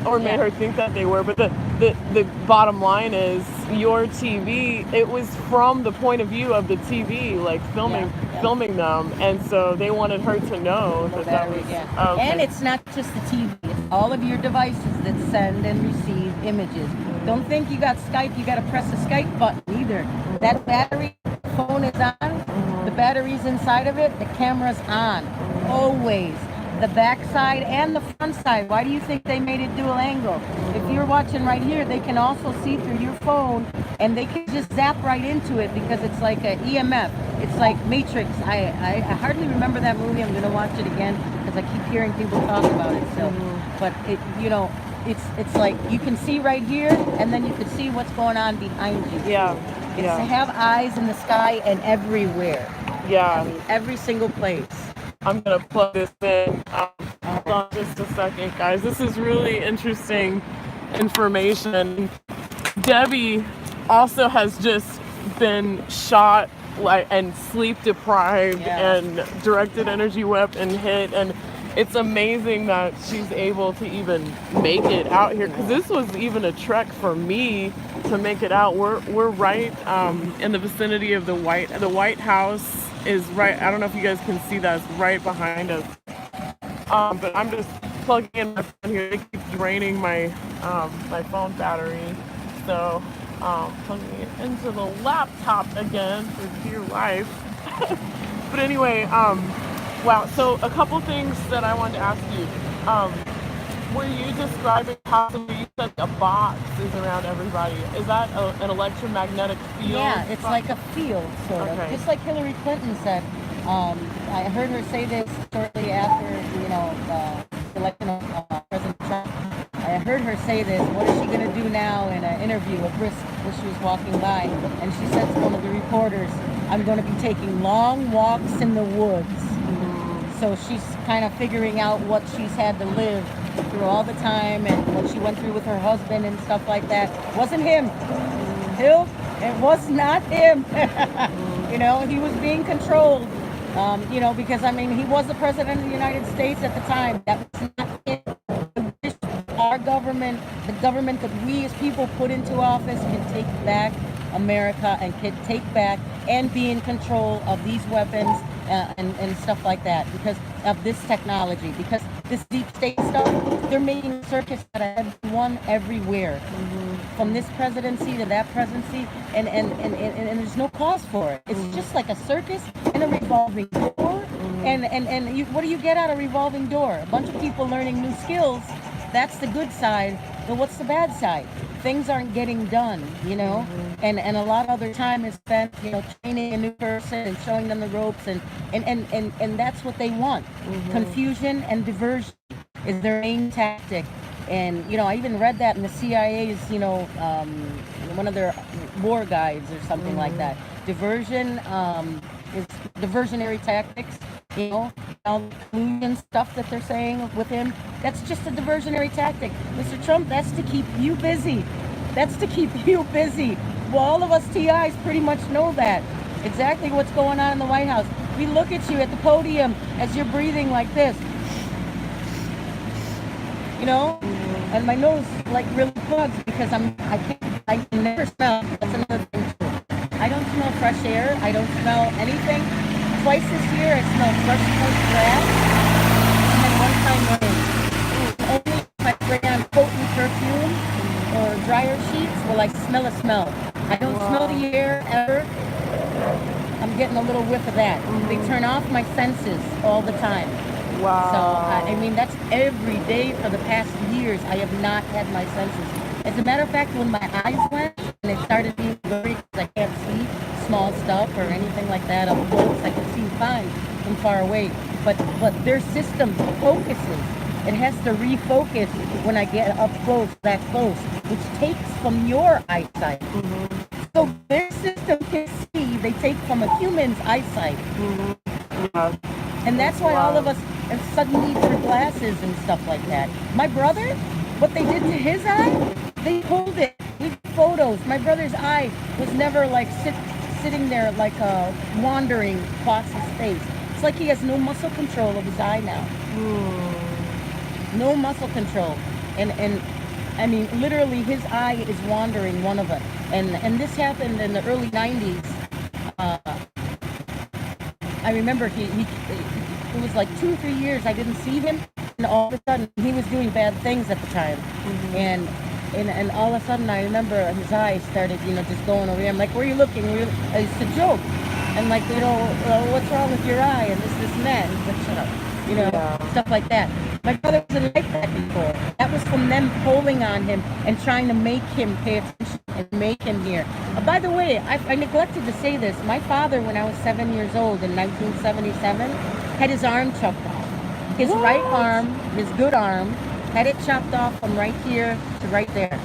or made her think that they were. But the bottom line is, your TV, it was from the point of view of the TV, like filming them, and so they wanted her to know that was. Okay. And it's not just the TV; it's all of your devices that send and receive images. Don't think you got Skype, you got to press the Skype button either. That battery, the phone is on, the battery's inside of it, the camera's on, always. The back side and the front side. Why do you think they made it dual angle? If you're watching right here, they can also see through your phone, and they can just zap right into it, because it's like an EMF. It's like Matrix. I hardly remember that movie. I'm going to watch it again because I keep hearing people talk about it still. But it's like you can see right here, and then you can see what's going on behind you. It's to have eyes in the sky and everywhere. I mean, every single place. I'm going to plug this in. Hold on just a second, guys. This is really interesting information. Debbie also has just been shot and sleep deprived and directed energy weapon hit, and it's amazing that she's able to even make it out here, because this was even a trek for me to make it out. We're right in the vicinity of the White House is right. I don't know if you guys can see that. It's right behind us. But I'm just plugging in my phone here. They keep draining my my phone battery, so plugging it into the laptop again for dear life. But anyway, wow. So a couple things that I wanted to ask you. Were you describing possibly, you said a box is around everybody. Is that an electromagnetic field? Yeah, it's like a field, sort of. Just like Hillary Clinton said. I heard her say this shortly after, the election of President Trump. I heard her say this. What is she going to do now in an interview, a brisk, as she was walking by, and she said to one of the reporters, "I'm going to be taking long walks in the woods." So she's kind of figuring out what she's had to live through all the time and what she went through with her husband and stuff like that. Wasn't him. It was not him. You know, he was being controlled. You know, because I mean, he was the president of the United States at the time. That was not him. Our government, the government that we as people put into office, can take back America and can take back and be in control of these weapons and stuff like that because of this technology, because this deep state stuff, they're making a circus out of everyone everywhere, from this presidency to that presidency, and there's no cause for it. It's just like a circus and a revolving door, and you, what do you get out of a revolving door? A bunch of people learning new skills. That's the good side, but what's the bad side? Things aren't getting done, you know, and a lot of other time is spent, you know, training a new person and showing them the ropes, and that's what they want. Confusion and diversion is their main tactic. And, you know, I even read that in the CIA's, you know, one of their war guides or something like that. Diversion is diversionary tactics, you know, all the collusion stuff that they're saying with him. That's just a diversionary tactic. Mr. Trump, that's to keep you busy. That's to keep you busy. Well, all of us TIs pretty much know that. Exactly what's going on in the White House. We look at you at the podium as you're breathing like this. You know? And my nose like really plugs because I can never smell. That's another thing too. I don't smell fresh air. I don't smell anything. Twice this year I smelled fresh cut grass, and then one time rain. Only if I spray on potent perfume or dryer sheets will I smell a smell. I don't smell the air ever. I'm getting a little whiff of that. They turn off my senses all the time. Wow. So, I mean, that's every day for the past years. I have not had my senses. As a matter of fact, when my eyes went and it started being blurry because I can't see small stuff or anything like that up close, I can see fine from far away. But their system focuses. It has to refocus when I get up close, that close, which takes from your eyesight. So their system can see, they take from a human's eyesight. And that's why all of us have sudden need for glasses and stuff like that. My brother, what they did to his eye, they pulled it. We have photos. My brother's eye was never like sitting there like wandering across his face. It's like he has no muscle control of his eye now. No muscle control. And I mean, literally his eye is wandering, one of them. And this happened in the early 90s. I remember it was like 2 or 3 years I didn't see him, and all of a sudden he was doing bad things at the time, and all of a sudden I remember his eyes started, you know, just going over here. I'm like, where are you looking? It's a joke, and like, you know, what's wrong with your eye and this and that. He's like, shut up, you know, stuff like that. My brother wasn't like that before. That was from them pulling on him and trying to make him pay attention and make him hear. By the way, I neglected to say this. My father, when I was 7 years old in 1977, had his arm chopped off. His right arm, his good arm, had it chopped off from right here to right there.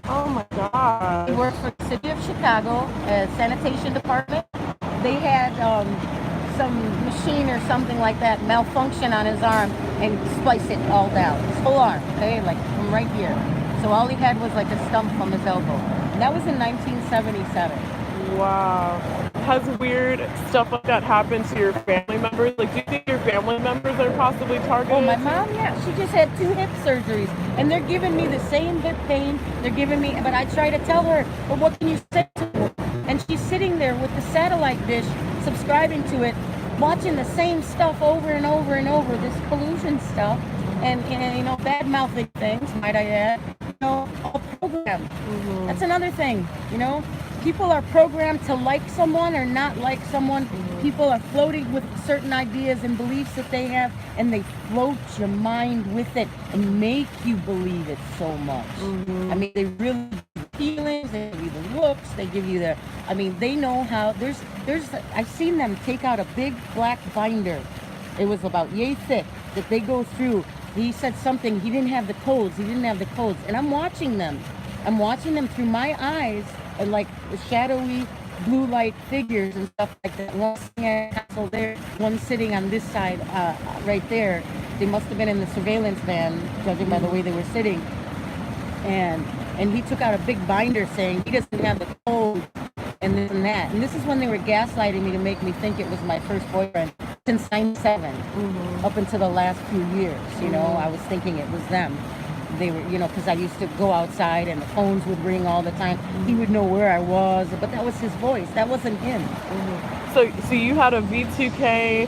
Oh my God. He worked for the city of Chicago, sanitation department. They had some machine or something like that malfunction on his arm and splice it all down. His whole arm, okay, like from right here. So all he had was like a stump from his elbow. And that was in 1977. Wow. Has weird stuff like that happened to your family members? Like, do you think your family members are possibly targeted? Oh, my mom, yeah. She just had 2 hip surgeries. And they're giving me the same hip pain. They're giving me, but I try to tell her, but what can you say to her? And she's sitting there with the satellite dish, subscribing to it, watching the same stuff over and over and over, this collusion stuff. And you know, bad-mouthing things, might I add. You know, all programmed. That's another thing, you know. People are programmed to like someone or not like someone. People are floating with certain ideas and beliefs that they have, and they float your mind with it and make you believe it so much. I mean, they really give you feelings, they give you the looks, they give you the, I mean, they know how, there's, I've seen them take out a big black binder. It was about yay thick that they go through. He said something, he didn't have the codes, and I'm watching them. I'm watching them through my eyes, and like shadowy blue light figures and stuff like that. One sitting at a castle there, one sitting on this side, right there. They must have been in the surveillance van, judging by the way they were sitting. And he took out a big binder saying he doesn't have the code and this and that. And this is when they were gaslighting me to make me think it was my first boyfriend since '97, up until the last few years. You know, I was thinking it was them. They were, you know, because I used to go outside and the phones would ring all the time. He would know where I was, but that was his voice. That wasn't him. So you had a V2K,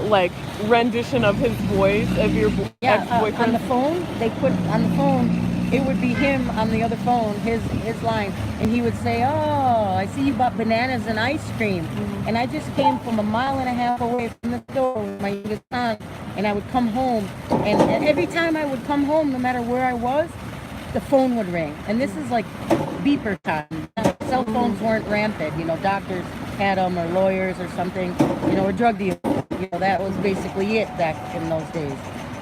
like rendition of his voice of your ex-boyfriend? On the phone, they put on the phone, it would be him on the other phone, his line, and he would say, "Oh, I see you bought bananas and ice cream." And I just came from 1.5 miles away from the store with my youngest son, and I would come home, and every time I would come home, no matter where I was, the phone would ring. And this is like beeper time. Cell phones weren't rampant, you know, doctors had them, or lawyers or something, you know, or drug dealers. You know, that was basically it back in those days.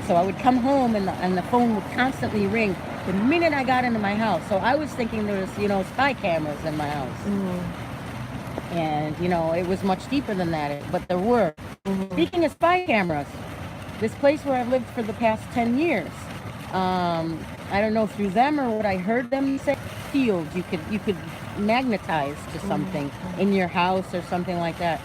So I would come home and the phone would constantly ring the minute I got into my house. So I was thinking there was, you know, spy cameras in my house. And, you know, it was much deeper than that, but there were. Speaking of spy cameras, this place where I've lived for the past 10 years, I don't know through them or what I heard them say, fields you could magnetize to something in your house or something like that.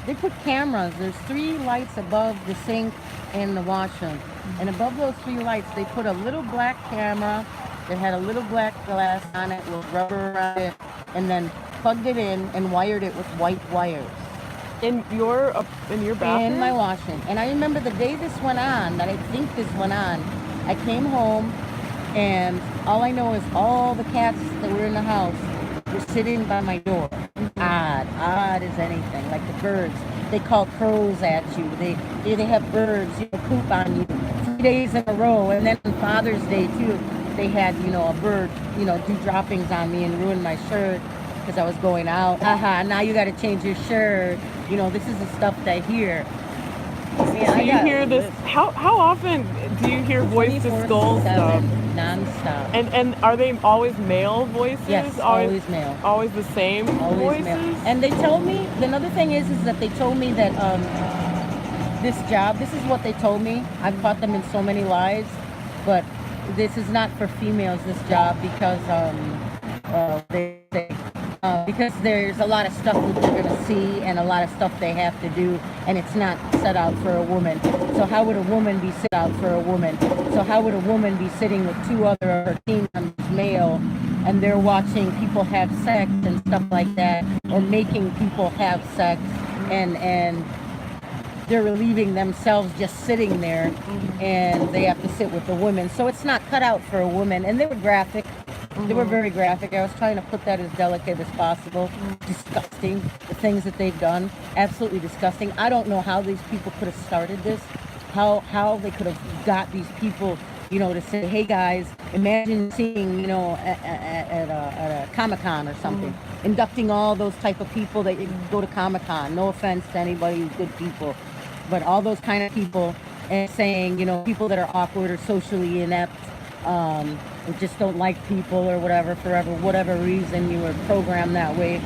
They put cameras. There's 3 lights above the sink and the washroom. And above those 3 lights, they put a little black camera that had a little black glass on it with rubber around it, and then plugged it in and wired it with white wires. In your bathroom? In my washroom. And I remember the day this went on, that I think this went on, I came home, and all I know is all the cats that were in the house were sitting by my door. Odd as anything, like the birds. They call crows at you. They have birds, you know, poop on you 3 days in a row. And then on Father's Day too, they had, you know, a bird, you know, do droppings on me and ruin my shirt because I was going out. Now you got to change your shirt. You know, this is the stuff that I hear. Yeah, you hear this? How often do you hear voice to skull stuff? Non-stop. And are they always male voices? Yes, always male. Always the same always voices? Male. And they told me, another thing is that they told me that this job, this is what they told me. I've caught them in so many lies, but this is not for females, this job, because because there's a lot of stuff that they're going to see and a lot of stuff they have to do, and it's not set out for a woman. So how would a woman be set out for a woman? So how would a woman be sitting with 2 other of her team members, male, and they're watching people have sex and stuff like that, or making people have sex, and they're relieving themselves just sitting there, and they have to sit with the women. So it's not cut out for a woman. And they were graphic. They were very graphic. I was trying to put that as delicate as possible. Disgusting, the things that they've done. Absolutely disgusting. I don't know how these people could have started this. How they could have got these people, you know, to say, hey guys, imagine seeing, you know, at a Comic-Con or something, inducting all those type of people that go to Comic-Con. No offense to anybody, good people, but all those kind of people, and saying, you know, people that are awkward or socially inept, or just don't like people or whatever, for whatever reason you were programmed that way,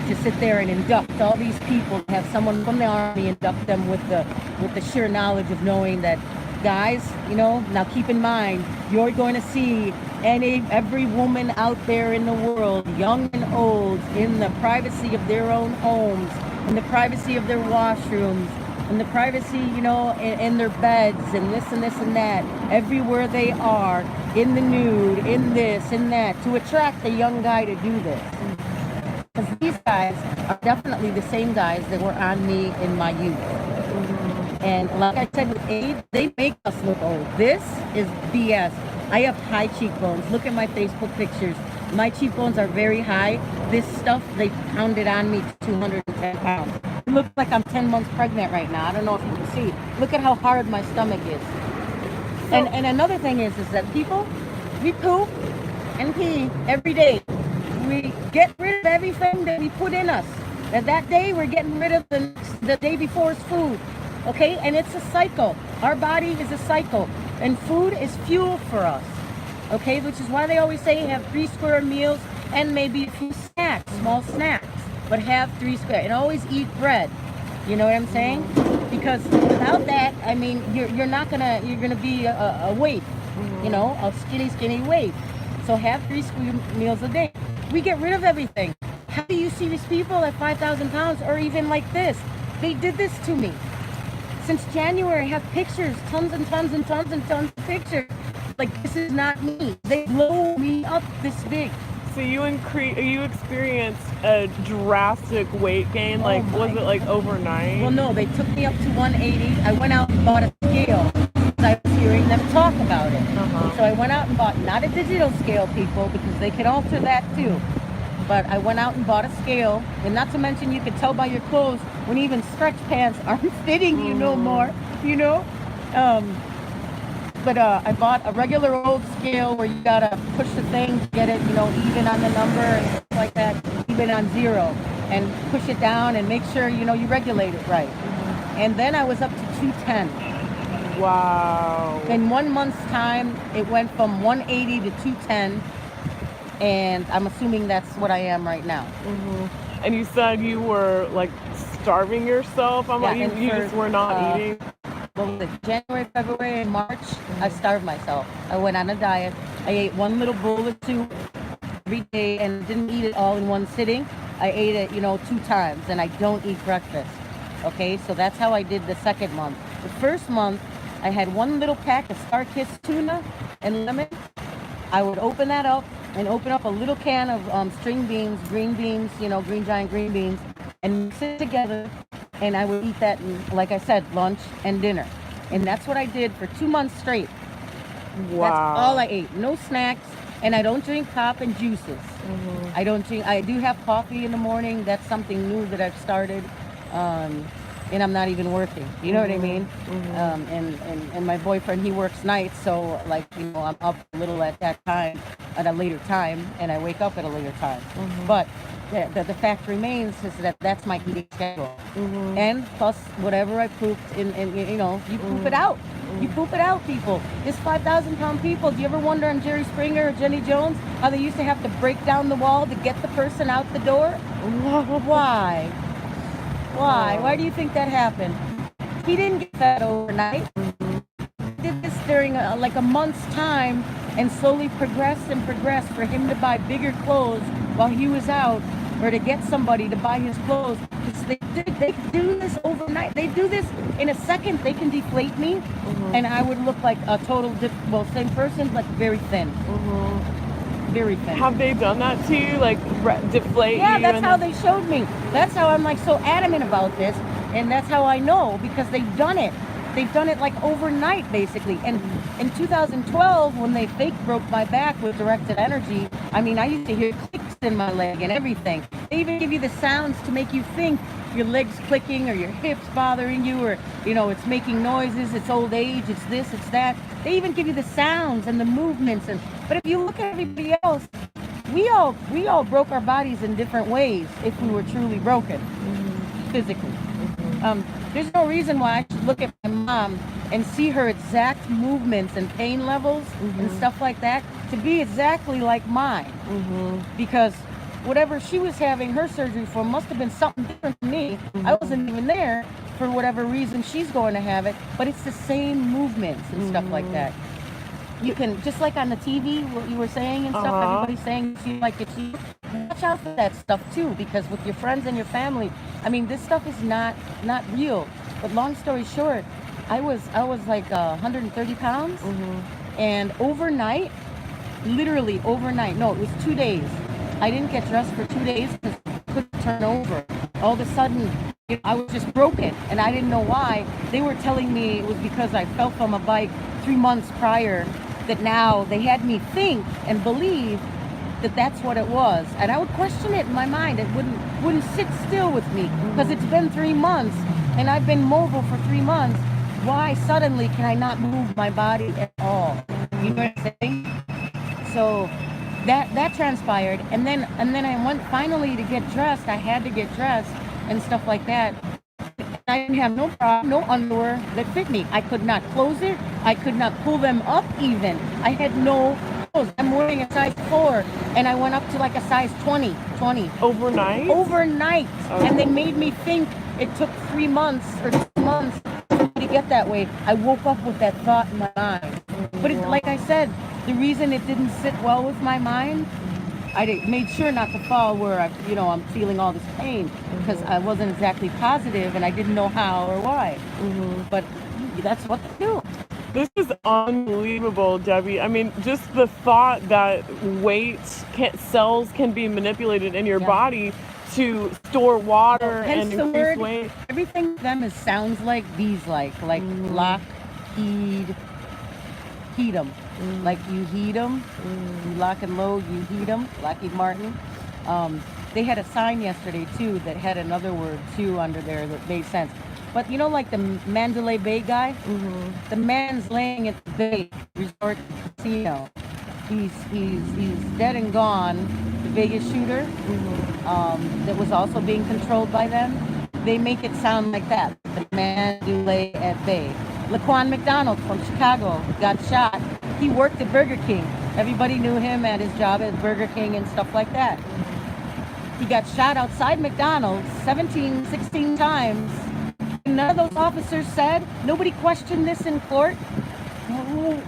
to sit there and induct all these people, have someone from the army induct them with the sheer knowledge of knowing that, guys, you know, now keep in mind, you're going to see every woman out there in the world, young and old, in the privacy of their own homes, in the privacy of their washrooms, in the privacy, you know, in their beds, and this and this and that, everywhere they are, in the nude, in this and that, to attract a young guy to do this. Because these guys are definitely the same guys that were on me in my youth. And like I said, with age, they make us look old. This is BS. I have high cheekbones. Look at my Facebook pictures. My cheekbones are very high. This stuff, they pounded on me to 210 pounds. It looks like I'm 10 months pregnant right now. I don't know if you can see. Look at how hard my stomach is. And another thing is that people, we poop and pee every day. We get rid of everything that we put in us. That day, we're getting rid of the day before's food. Okay? And it's a cycle. Our body is a cycle. And food is fuel for us. Okay, which is why they always say have 3 square meals and maybe a few snacks, small snacks, but have 3 square and always eat bread. You know what I'm saying? Because without that, I mean, you're not gonna you're gonna be a waif, you know, a skinny waif. So have 3 square meals a day. We get rid of everything. How do you see these people at 5,000 pounds or even like this? They did this to me. Since January, I have pictures, tons and tons and tons and tons of pictures. Like, this is not me. They blow me up this big. So you experienced a drastic weight gain. Oh Like, was my it like overnight? Well, no, they took me up to 180. I went out and bought a scale because I was hearing them talk about it. So I went out and bought, not a digital scale, people, because they could alter that too. But I went out and bought a scale, and not to mention you could tell by your clothes when even stretch pants aren't fitting you no more, you know? But I bought a regular old scale where you gotta push the thing to get it, you know, even on the number and stuff like that, even on 0, and push it down and make sure, you know, you regulate it right. And then I was up to 210. Wow. In 1 month's time, it went from 180 to 210, and I'm assuming that's what I am right now. And you said you were like starving yourself. You just were not eating. What was it? January, February, and March, I starved myself. I went on a diet. I ate 1 little bowl of soup every day and didn't eat it all in one sitting. I ate it, you know, 2 times, and I don't eat breakfast. Okay, so that's how I did the second month. The first month, I had 1 little pack of Star-Kissed tuna and lemon. I would open that up and open up a little can of string beans, green beans, you know, green giant green beans, and mix it together. And I would eat that, like I said, lunch and dinner. And that's what I did for 2 months straight. Wow. That's all I ate. No snacks. And I don't drink pop and juices. I don't drink. I do have coffee in the morning. That's something new that I've started. And I'm not even working. You know what I mean? And my boyfriend, he works nights. So, like, you know, I'm up a little at that time, at a later time. And I wake up at a later time. But the fact remains is that that's my eating schedule. And plus whatever I pooped in you know, you poop it out. You poop it out, people. This 5,000 pound people, do you ever wonder on Jerry Springer or Jenny Jones how they used to have to break down the wall to get the person out the door? Why? Why do you think that happened? He didn't get that overnight. He did this during like a month's time and slowly progressed for him to buy bigger clothes while he was out, or to get somebody to buy his clothes. They do this overnight. They do this in a second. They can deflate me, and I would look like a total, same person, but very thin. Very thin. Have they done that to you? Like deflate you? Yeah, that's how they showed me. That's how I'm like so adamant about this, and that's how I know, because they've done it. They've done it like overnight, basically. And in 2012, when they fake broke my back with directed energy, I mean, I used to hear clicks in my leg and everything. They even give you the sounds to make you think your leg's clicking or your hips bothering you, or, you know, it's making noises, it's old age, it's this, it's that. They even give you the sounds and the movements. But if you look at everybody else, we all broke our bodies in different ways if we were truly broken physically. There's no reason why I should look at my mom and see her exact movements and pain levels and stuff like that to be exactly like mine. Because whatever she was having her surgery for must have been something different from me. I wasn't even there for whatever reason she's going to have it, but it's the same movements and stuff like that. You can, just like on the TV, what you were saying and stuff, everybody's saying you like it's you. Watch out for that stuff too, because with your friends and your family, I mean, this stuff is not real. But long story short, I was like 130 pounds, and overnight, literally overnight, no, it was 2 days. I didn't get dressed for 2 days because I couldn't turn over. All of a sudden, I was just broken, and I didn't know why. They were telling me it was because I fell from a bike 3 months prior, that now they had me think and believe that that's what it was. And I would question it in my mind. It wouldn't sit still with me, because it's been 3 months, and I've been mobile for 3 months. Why suddenly can I not move my body at all? You know what I'm saying? So that transpired, and then I went finally to get dressed. I had to get dressed and stuff like that. I didn't have no problem, no underwear that fit me. I could not close it. I could not pull them up even. I had no I'm wearing a size 4, and I went up to like a size 20. Overnight? Overnight. Okay. And they made me think it took 3 months or 2 months to get that way. I woke up with that thought in my mind. But like I said, the reason it didn't sit well with my mind, I made sure not to fall where I'm feeling all this pain, because I wasn't exactly positive and I didn't know how or why. But that's what they do. This is unbelievable, Debbie. I mean, just the thought that cells can be manipulated in your body to store water and increase weight. Everything to them sounds like these, like lock, heed, heat them. Like you heat them, you lock and load, you heat them, Lockheed Martin. They had a sign yesterday too that had another word too under there that made sense. But like the Mandalay Bay guy, the man's laying at the Bay Resort Casino. He's dead and gone. The Vegas shooter, that was also being controlled by them. They make it sound like that. The Mandalay at Bay. Laquan McDonald from Chicago got shot. He worked at Burger King. Everybody knew him at his job at Burger King and stuff like that. He got shot outside McDonald's 17, 16 times. None of those officers said, nobody questioned this in court.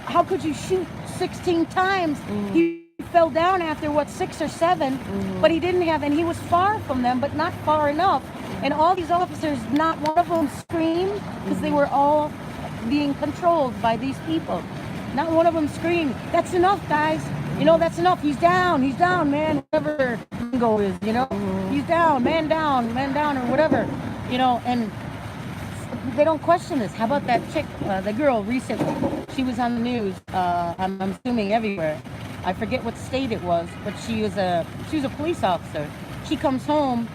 How could you shoot 16 times? He fell down after 6 or 7, but he didn't have, and he was far from them, but not far enough. And all these officers, not one of them screamed, because they were all being controlled by these people. Not one of them screamed, "That's enough, guys. That's enough. He's down, man." Whatever lingo is, he's down, man down, or whatever, and they don't question this. How about that chick, the girl recently? She was on the news. I'm assuming everywhere. I forget what state it was, but she was a police officer. She comes home,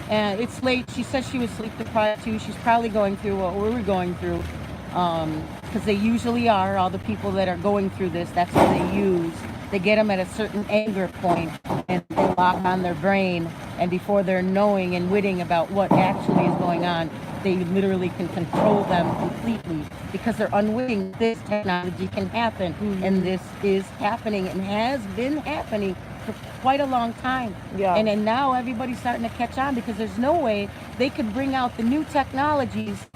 and it's late. She says she was sleep deprived too. She's probably going through what we were going through, because they usually are. All the people that are going through this, that's what they use. They get them at a certain anger point, and they lock on their brain. And before they're knowing and witting about what actually is going on, they literally can control them completely, because they're unwitting. This technology can happen, and this is happening and has been happening for quite a long time. Yeah. And then now everybody's starting to catch on, because there's no way they could bring out the new technologies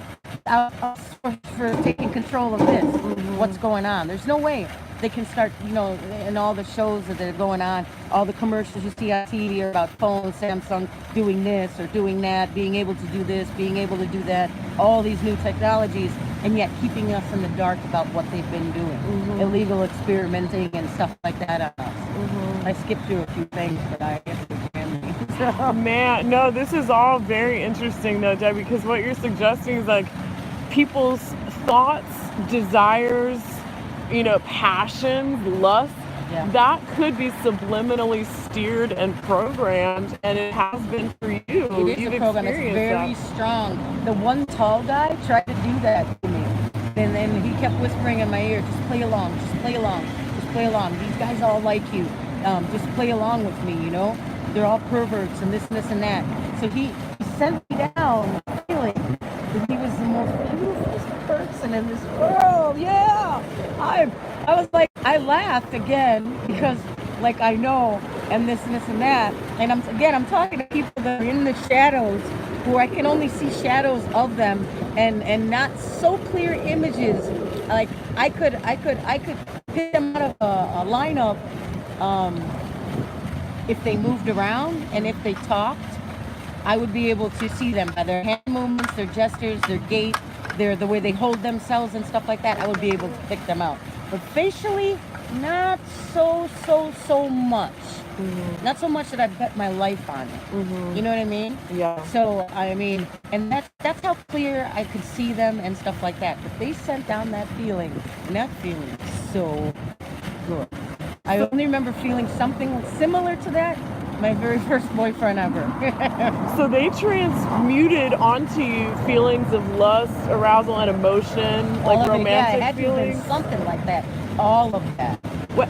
for taking control of this. What's going on? There's no way they can start, in all the shows that are going on, all the commercials you see on TV are about phones, Samsung doing this or doing that, being able to do this, being able to do that, all these new technologies, and yet keeping us in the dark about what they've been doing. Illegal experimenting and stuff like that on us. I skipped through a few things, but I guess we can. Man, no, this is all very interesting though, Debbie, because what you're suggesting is like people's thoughts, desires, passions, lust, that could be subliminally steered and programmed, and it has been for you. It is a program. It's very strong. The one tall guy tried to do that to me, and then he kept whispering in my ear, "Just play along, just play along, just play along. These guys all like you. Just play along with me, They're all perverts and this and that." So he sent me down feeling that he was the most beautiful person in this world. Yeah. I was like, I laughed again, because like I know, and this and that. And I'm talking to people that are in the shadows, who I can only see shadows of them, and not so clear images. Like I could pick them out of a lineup, if they moved around and if they talked. I would be able to see them by their hand movements, their gestures, their gait, the way they hold themselves and stuff like that. I would be able to pick them out. But facially, not so much. Not so much that I bet my life on it. You know what I mean? Yeah. So I mean, and that's how clear I could see them and stuff like that. But they sent down that feeling, and that feeling is so good. I only remember feeling something similar to that my very first boyfriend ever. So they transmuted onto you feelings of lust, arousal, and emotion, like romantic it had feelings? To have been something like that. All of that.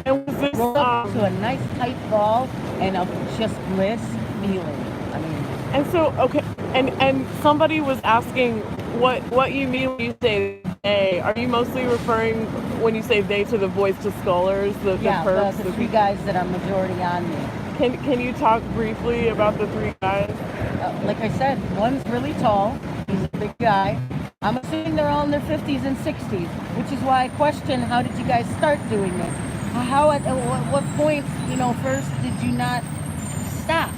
And was this rolled up to a nice tight ball and of just bliss feeling. I mean. And so, okay, and somebody was asking what you mean when you say they. Are you mostly referring when you say they, to the voice to scholars, the perps, the three guys that are majority on me. Can you talk briefly about the three guys? Like I said, one's really tall. He's a big guy. I'm assuming they're all in their 50s and 60s, which is why I question, how did you guys start doing this? How, at what point, first did you not stop?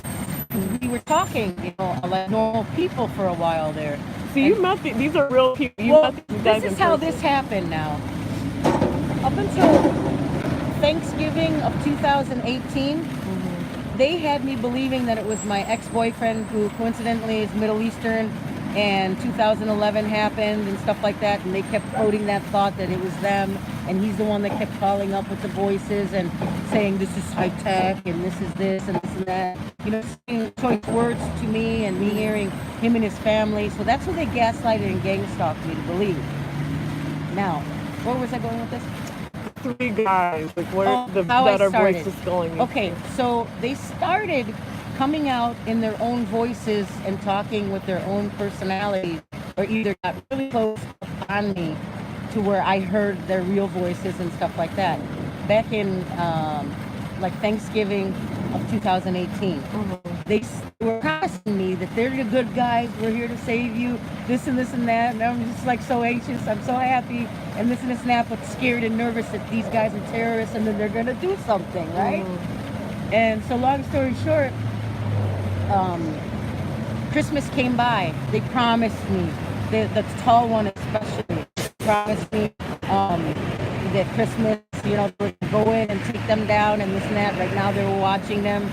We were talking, like normal people for a while there. So you met these are real people. This is how this happened now. Up until Thanksgiving of 2018, they had me believing that it was my ex-boyfriend, who coincidentally is Middle Eastern, and 2011 happened and stuff like that, and they kept quoting that thought that it was them, and he's the one that kept calling up with the voices and saying this is high tech and this is this and this and that, saying choice words to me, and me hearing him and his family. So that's what they gaslighted and gang stalked me to believe. Now, where was I going with this? Three guys, like what are the better voices going? Okay, so they started coming out in their own voices and talking with their own personality, or either got really close on me to where I heard their real voices and stuff like that. Back in like Thanksgiving of 2018, they were promising me that they're the good guys, we're here to save you, this and this and that, and I'm just like so anxious, I'm so happy, and this and that, but scared and nervous that these guys are terrorists and then they're gonna do something, right? And so long story short, Christmas came by. They promised me, the tall one especially, promised me that Christmas, they would go in and take them down and this and that. Right now they were watching them,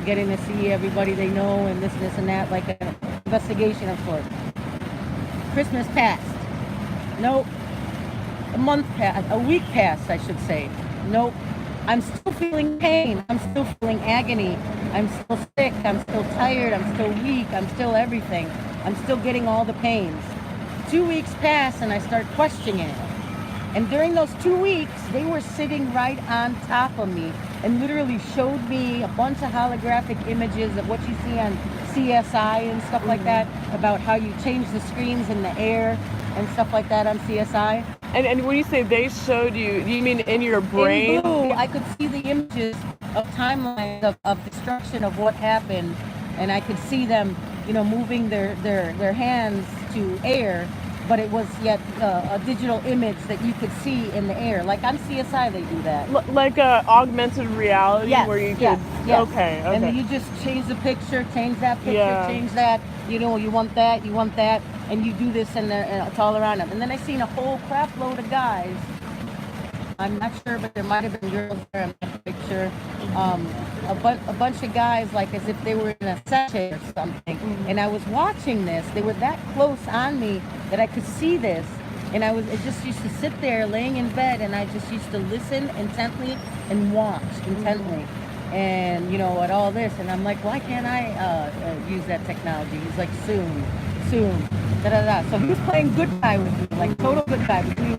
getting to see everybody they know and this and that, like an investigation of sorts. Christmas passed. Nope. A month passed, a week passed, I should say. Nope. I'm still feeling pain. I'm still feeling agony. I'm still sick. I'm still tired. I'm still weak. I'm still everything. I'm still getting all the pains. 2 weeks pass and I start questioning it. And during those 2 weeks, they were sitting right on top of me and literally showed me a bunch of holographic images of what you see on CSI and stuff like that, about how you change the screens in the air and stuff like that on CSI. And when you say they showed you, do you mean in your brain? In blue, I could see the images of timelines of destruction of what happened, and I could see them, moving their hands to air, but it was yet a digital image that you could see in the air. Like on CSI, they do that. Like a augmented reality, yes, where you could. Yes. Okay. And then you just change the picture, change that picture, change that. You want that, and you do this, and it's all around them. And then I seen a whole crap load of guys. I'm not sure, but there might have been girls there. I'm not picture. A bunch of guys, like as if they were in a session or something. And I was watching this. They were that close on me that I could see this. And I just used to sit there laying in bed, and I just used to listen intently and watch intently. And at all this, and I'm like, why can't I use that technology? He's like, soon, so he was playing good guy with me, like total good guy, between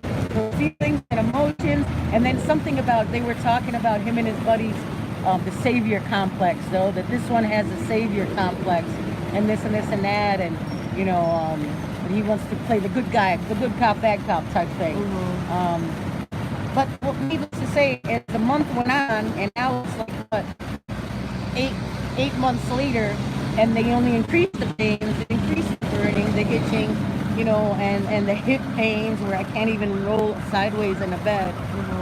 feelings and emotions. And then something about, they were talking about him and his buddies, the savior complex, though, that this one has a savior complex, and this and that, and he wants to play the good guy, the good cop, bad cop type thing. But needless to say, as the month went on, and now it's like, what, eight months later, and they only increased the pains, they increased the burning, the itching, and the hip pains where I can't even roll sideways in a bed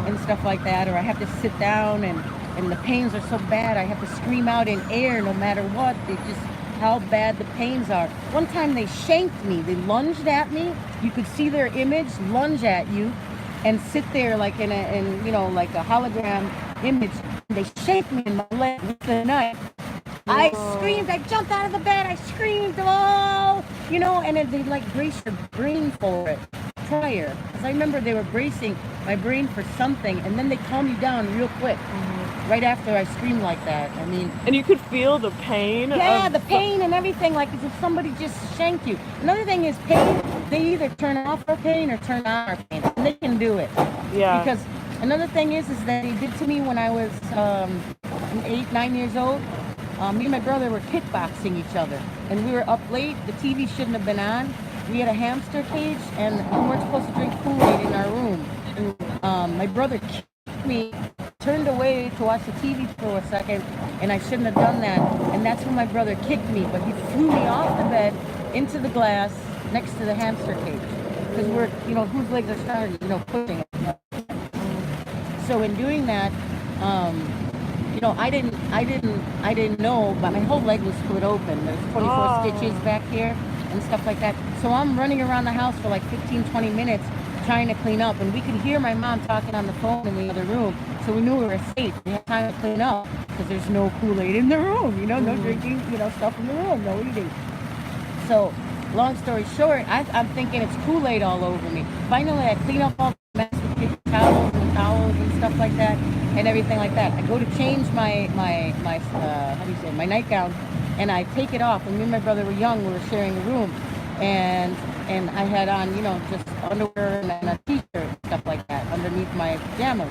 and stuff like that, or I have to sit down, and the pains are so bad, I have to scream out in air no matter what. They just, how bad the pains are. One time they shanked me, they lunged at me, you could see their image lunge at you, and sit there like in like a hologram image. They shake me in my leg with the knife. I screamed, I jumped out of the bed, I screamed, oh, and then they like brace your brain for it prior. Because I remember they were bracing my brain for something, and then they calm you down real quick. Right after I screamed like that. I mean... And you could feel the pain? Yeah, the pain and everything, like as if somebody just shanked you. Another thing is pain, they either turn off our pain or turn on our pain. And they can do it. Yeah. Because another thing is that they did to me when I was 8, 9 years old. Me and my brother were kickboxing each other. And we were up late, the TV shouldn't have been on. We had a hamster cage, and we weren't supposed to drink Kool-Aid in our room. My brother kicked me, turned away to watch the TV for a second, and I shouldn't have done that. And that's when my brother kicked me, but he threw me off the bed into the glass next to the hamster cage. Because we're, whose legs are stronger, pushing it. So in doing that, I didn't know, but my whole leg was split open. There's 24 stitches back here and stuff like that. So I'm running around the house for like 15, 20 minutes trying to clean up. And we could hear my mom talking on the phone in the other room. So we knew we were safe. We had time to clean up because there's no Kool-Aid in the room, no drinking, stuff in the room, no eating. So long story short, I'm thinking it's Kool-Aid all over me. Finally, I clean up all the mess with paper towels and stuff like that and everything like that. I go to change my nightgown, and I take it off. And me and my brother were young. We were sharing a room, and I had on, just underwear and a t-shirt and stuff like that underneath my pajamas.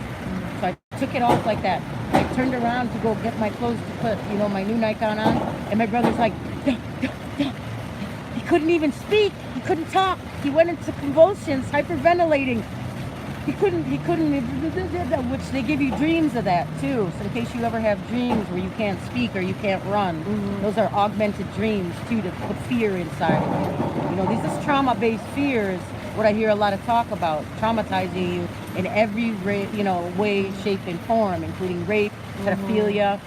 So I took it off like that. I turned around to go get my clothes to put, my new nightgown on, and my brother's like, "Duh, duh, duh." He couldn't even speak. He couldn't talk. He went into convulsions, hyperventilating. He couldn't, which they give you dreams of that too. So in case you ever have dreams where you can't speak or you can't run, those are augmented dreams too, to put fear inside of you. These is trauma-based fears, what I hear a lot of talk about, traumatizing you in every way, shape, and form, including rape, pedophilia,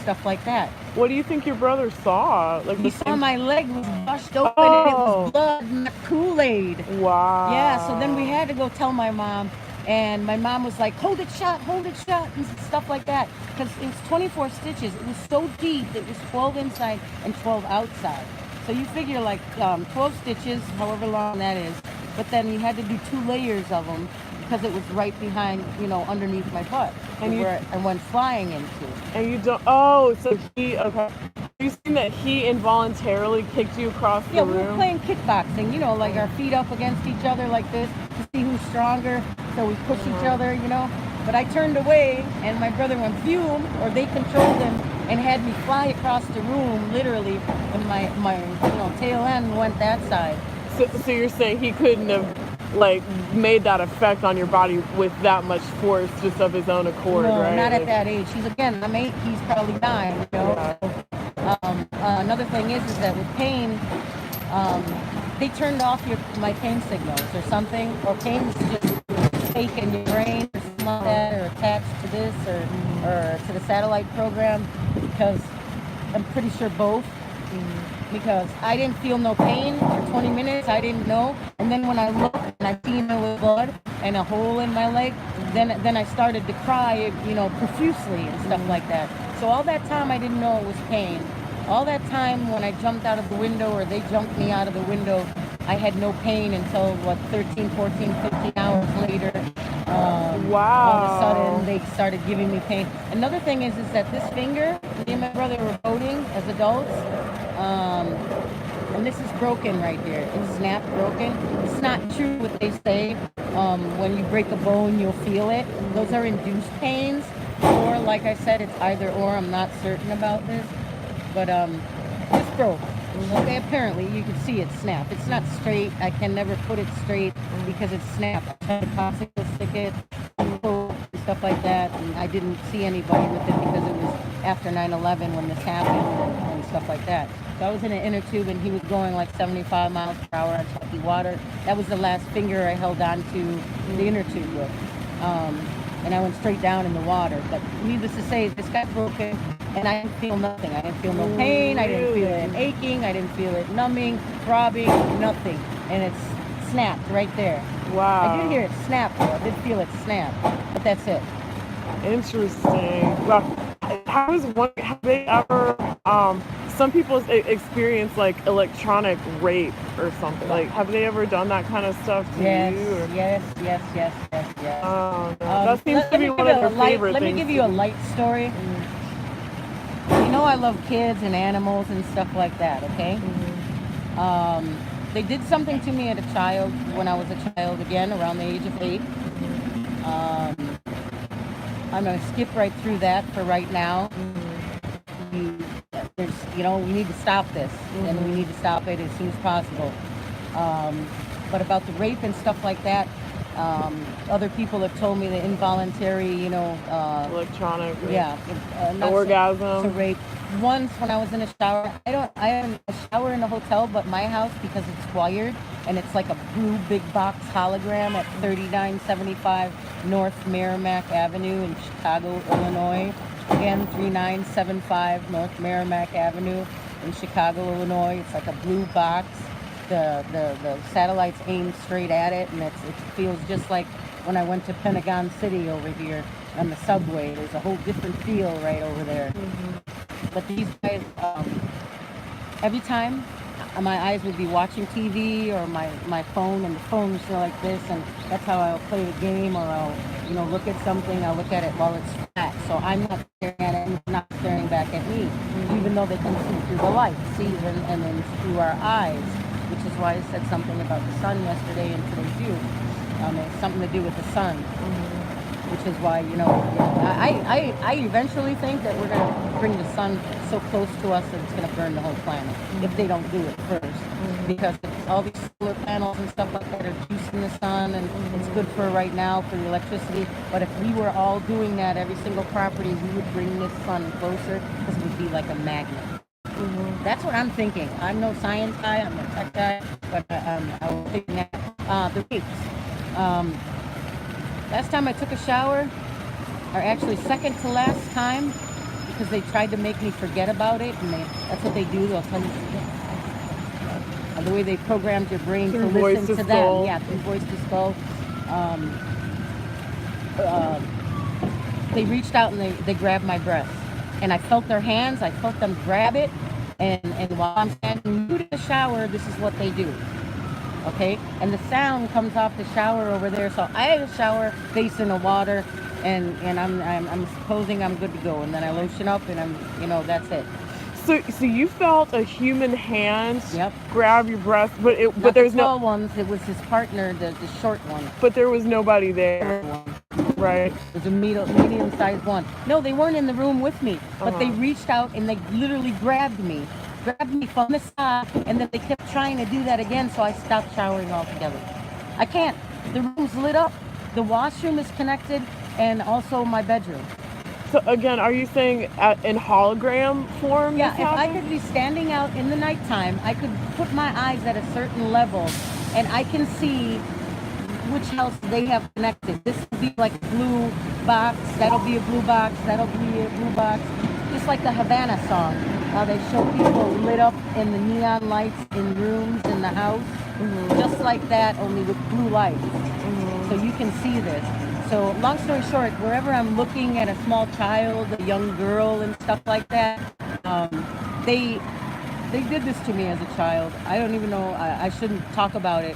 stuff like that. What do you think your brother saw? He saw my leg was bushed open and it was blood, not Kool-Aid. Wow. Yeah, so then we had to go tell my mom, and my mom was like, hold it shut, and stuff like that. Because it was 24 stitches. It was so deep. It was 12 inside and 12 outside. So you figure like 12 stitches, however long that is. But then you had to do 2 layers of them because it was right behind, underneath my butt. And where I went flying into. And you don't, so you seen that he involuntarily kicked you across the room? Yeah, we were playing kickboxing, like our feet up against each other like this to see who's stronger. So we push each other, But I turned away and my brother went fume, or they controlled him and had me fly across the room, literally, and my tail end went that side. So you're saying he couldn't have made that effect on your body with that much force just of his own accord, no, right? Not at that age. I'm 8, he's probably 9, Yeah. So, another thing is that with pain, they turned off my pain signals or something, or pain's just fake in your brain or something like that, or attached to this or to the satellite program, because I'm pretty sure both. Because I didn't feel no pain for 20 minutes, I didn't know. And then when I looked and I seen it with blood and a hole in my leg, then I started to cry, profusely and stuff like that. So all that time I didn't know it was pain. All that time when I jumped out of the window, or they jumped me out of the window, I had no pain until 13, 14, 15 hours later. Wow. All of a sudden they started giving me pain. Another thing is that this finger, me and my brother were boating as adults, and this is broken right here. It's snapped, broken. It's not true what they say. When you break a bone, you'll feel it. Those are induced pains, or like I said, it's either or. I'm not certain about this, but it's broke. Okay, apparently you can see it snap. It's not straight. I can never put it straight because it's snapped. I tried to popsicle stick it, and stuff like that, and I didn't see anybody with it because it was after 9/11 when this happened and stuff like that. So I was in an inner tube and he was going like 75 miles per hour on chalky water. That was the last finger I held on to the inner tube with. And I went straight down in the water. But needless to say, this got broken and I didn't feel nothing. I didn't feel no pain. I didn't feel it aching. I didn't feel it numbing, throbbing, nothing. And it's snapped right there. Wow. I did hear it snap though. I did feel it snap. But that's it. Interesting. Well, have they ever, some people experience like electronic rape or something. Like, have they ever done that kind of stuff to you? Or? Yes. Oh, no. That seems to be one of their favorite things. Let me give you a light story. I love kids and animals and stuff like that, okay? They did something to me when I was a child, again, around the age of 8. I'm going to skip right through that for right now. We need to stop this, and we need to stop it as soon as possible. But about the rape and stuff like that, Other people have told me the involuntary, Electronic. yeah, not Orgasm. to rape. Once when I was in a shower, I have a shower in a hotel, but my house, because it's wired and it's like a blue big box hologram at 3975 North Merrimack Avenue in Chicago, Illinois. Again, 3975 North Merrimack Avenue in Chicago, Illinois. It's like a blue box. The satellites aim straight at it, and it feels just like when I went to Pentagon City over here on the subway. There's a whole different feel right over there. But these guys, every time my eyes would be watching TV or my phone, and the phone's like this, and that's how I'll play the game, or I'll look at something. I'll look at it while it's flat, so I'm not staring at it and it's not staring back at me, even though they can see through the light, and then through our eyes, which is why I said something about the sun yesterday and today too. It's something to do with the sun. Which is why, I eventually think that we're going to bring the sun so close to us that it's going to burn the whole planet if they don't do it first. Because all these solar panels and stuff like that are juicing the sun, and it's good for right now for the electricity. But if we were all doing that, every single property, we would bring this sun closer, because it would be like a magnet. That's what I'm thinking. I'm no science guy, I'm no tech guy, but I was thinking that. The rapes. Last time I took a shower, or actually second to last time, because they tried to make me forget about it, and that's what they do. They'll tell you to forget. The way they programmed your brain to listen to them. Yeah, through voice to skull. They reached out and they grabbed my breast. And I felt their hands, I felt them grab it, and while I'm standing nude in the shower, this is what they do. Okay, and the sound comes off the shower over there. So I had a shower, basin of water, and I'm supposing I'm good to go. And then I lotion up, and that's it. So you felt a human hand Yep. grab your breast, but Not there's the tall ones. It was his partner, the short one. But there was nobody there, right? It was a medium-sized one. No, they weren't in the room with me, but they reached out and they literally grabbed me from the side, and then they kept trying to do that again, so I stopped showering altogether. I can't. The room's lit up. The washroom is connected, and also my bedroom. So again, are you saying in hologram form? Yeah, if I could be standing out in the nighttime, I could put my eyes at a certain level, and I can see which house they have connected. This will be like a blue box, that'll be a blue box, that'll be a blue box. Just like the Havana song. They show people lit up in the neon lights in rooms in the house. Just like that, only with blue lights. So you can see this. So long story short, wherever I'm looking at a small child, a young girl and stuff like that, they did this to me as a child. I don't even know, I shouldn't talk about it.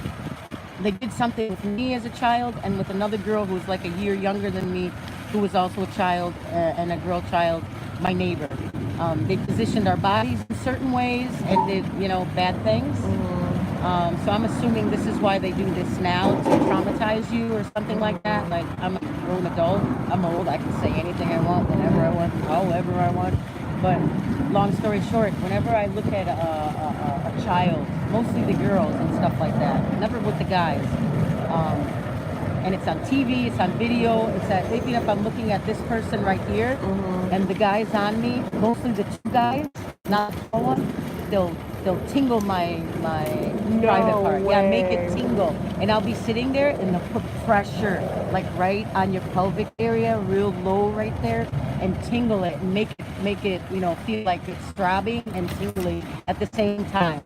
They did something with me as a child and with another girl who was like a year younger than me, who was also a child and a girl child, my neighbor. They positioned our bodies in certain ways and did, bad things. So I'm assuming this is why they do this now, to traumatize you or something like that. Like, I'm a grown adult, I'm old, I can say anything I want, whenever I want, however I want. But long story short, whenever I look at a child, mostly the girls and stuff like that, never with the guys, and it's on TV, it's on video, it's at, maybe if I'm looking at this person right here, and the guy's on me, mostly the two guys, not the one, they'll tingle my private part. Way. Yeah, make it tingle. And I'll be sitting there and they'll put pressure, like right on your pelvic area, real low right there, and tingle it and make it, feel like it's throbbing and tingling at the same time.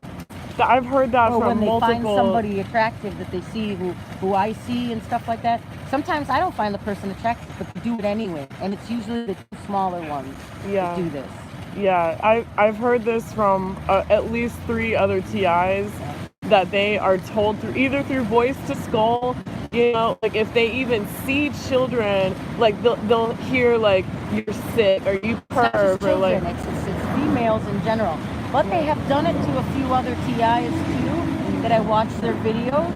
So I've heard that from when they multiple... find somebody attractive that they see, who I see and stuff like that. Sometimes I don't find the person attractive, but they do it anyway. And it's usually the two smaller ones that do this. Yeah, I've heard this from at least 3 other TIs, that they are told either through voice to skull, like if they even see children, like they'll hear like, you're sick or you perv, or like it's females in general. But they have done it to a few other TIs too, that I watch their videos.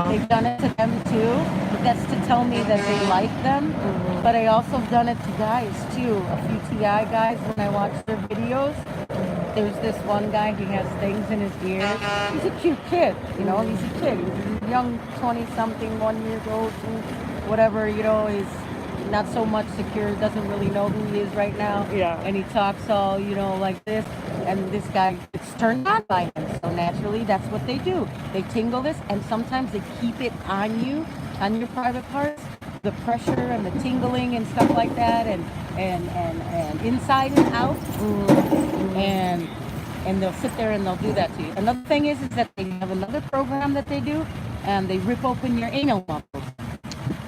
They've done it to them too, but that's to tell me that they like them. But I also have done it to guys too, a few TI guys when I watch their videos. there's this one guy, he has things in his ears. He's a cute kid, you know, he's a kid. He's a young 20-something, 1 year old, whatever, you know, he's not so much secure, doesn't really know who he is right now. Yeah. And he talks all, you know, like this. And this guy gets turned on by him. So naturally, that's what they do. They tingle this, and sometimes they keep it on you, on your private parts. The pressure and the tingling and stuff like that, and inside and out. And they'll sit there and they'll do that to you. Another thing is that they have another program that they do, and they rip open your anal muscles.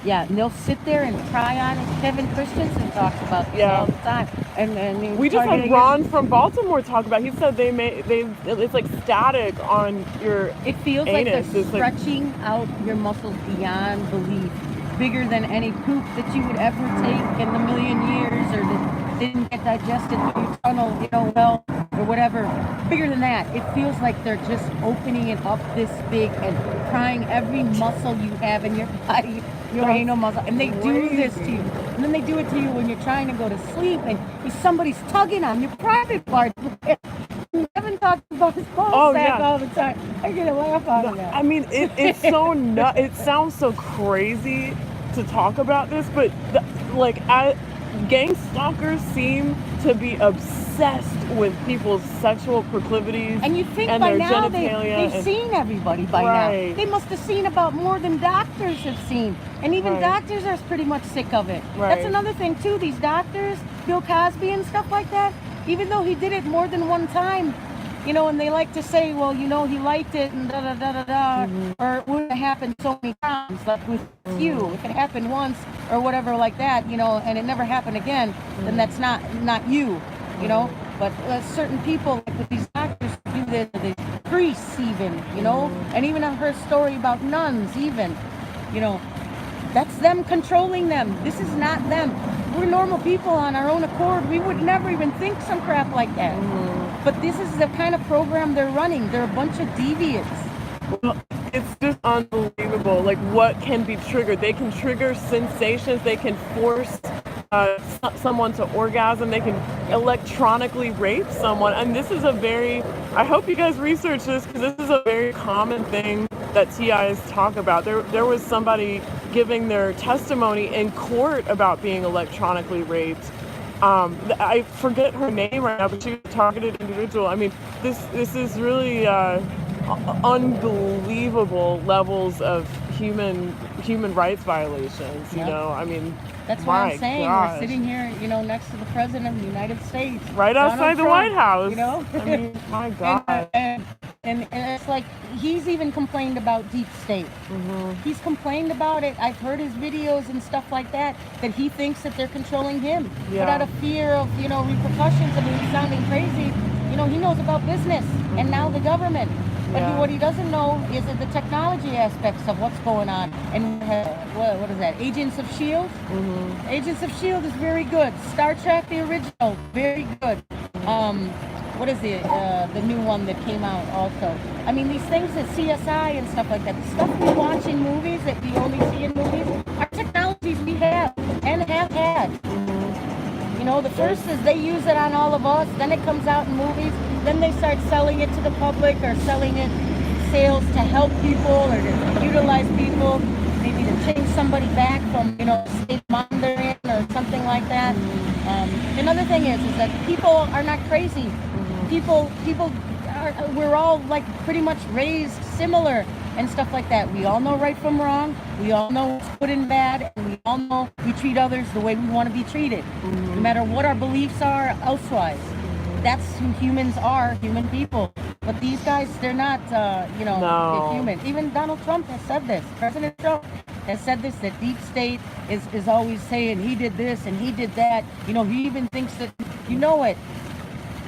Yeah, and they'll sit there and try on it. Kevin Christensen talks about this all the time. And we just had Ron from Baltimore talk about. He said it's like static on your. It feels anus. like they're stretching out your muscles beyond belief, bigger than any poop that you would ever take in the million years, or that didn't get digested through your tunnel, you know, well, or whatever. Bigger than that. It feels like they're just opening it up this big and prying every muscle you have in your body. Your anal muscle, and they do this to you, and then they do it to you when you're trying to go to sleep, and somebody's tugging on your private part. Kevin talks about his ball sack all the time. I get a laugh out of that. I mean, it's so it sounds so crazy to talk about this, but gang stalkers seem to be obsessed with people's sexual proclivities, and you think and by their now genitalia. they've seen everybody by now. They must have seen about more than doctors have seen, and even doctors are pretty much sick of it. That's another thing too. These doctors, Bill Cosby and stuff like that, even though he did it more than one time, you know, and they like to say, well, you know, he liked it and da da da da da, or it wouldn't happen so many times, like with you. If it happened once or whatever like that, you know, and it never happened again, then that's not you, you know. But certain people, like with these doctors, do this, the priests even, you know, and even I've heard a story about nuns even, you know, that's them controlling them. This is not them. We're normal people on our own accord. We would never even think some crap like that. But this is the kind of program they're running. They're a bunch of deviants. Well, it's just unbelievable, like what can be triggered. They can trigger sensations. They can force someone to orgasm. They can electronically rape someone. And this is I hope you guys research this, because this is a very common thing that TIs talk about. There was somebody giving their testimony in court about being electronically raped. I forget her name right now, but she was a targeted individual. I mean, this is really unbelievable levels of human rights violations. You know, I mean, that's what I'm saying. We're sitting here, you know, next to the President of the United States, right outside the White House. You know, I mean, my God. And it's like he's even complained about deep state. He's complained about it. I've heard his videos and stuff like that he thinks that they're controlling him. But out of fear of, you know, repercussions, I mean, he's sounding crazy. You know, he knows about business and now the government. But what he doesn't know is that the technology aspects of what's going on. And what is that? Agents of S.H.I.E.L.D.? Agents of S.H.I.E.L.D. is very good. Star Trek, the original, very good. What is the new one that came out also? I mean, these things that CSI and stuff like that, the stuff we watch in movies that we only see in movies, are technologies we have and have had. You know, the first is they use it on all of us, then it comes out in movies, then they start selling it to the public or selling it sales to help people or to utilize people, maybe to change somebody back from, you know, state mind they're in or something like that. Another thing is that people are not crazy. People we're all like pretty much raised similar and stuff like that. We all know right from wrong. We all know what's good and bad, and we all know we treat others the way we want to be treated, no matter what our beliefs are elsewise. That's who humans are, human people. But these guys, they're not, they're human. Even Donald Trump has said this. President Trump has said this, that deep state is always saying he did this and he did that. You know, he even thinks that, you know it.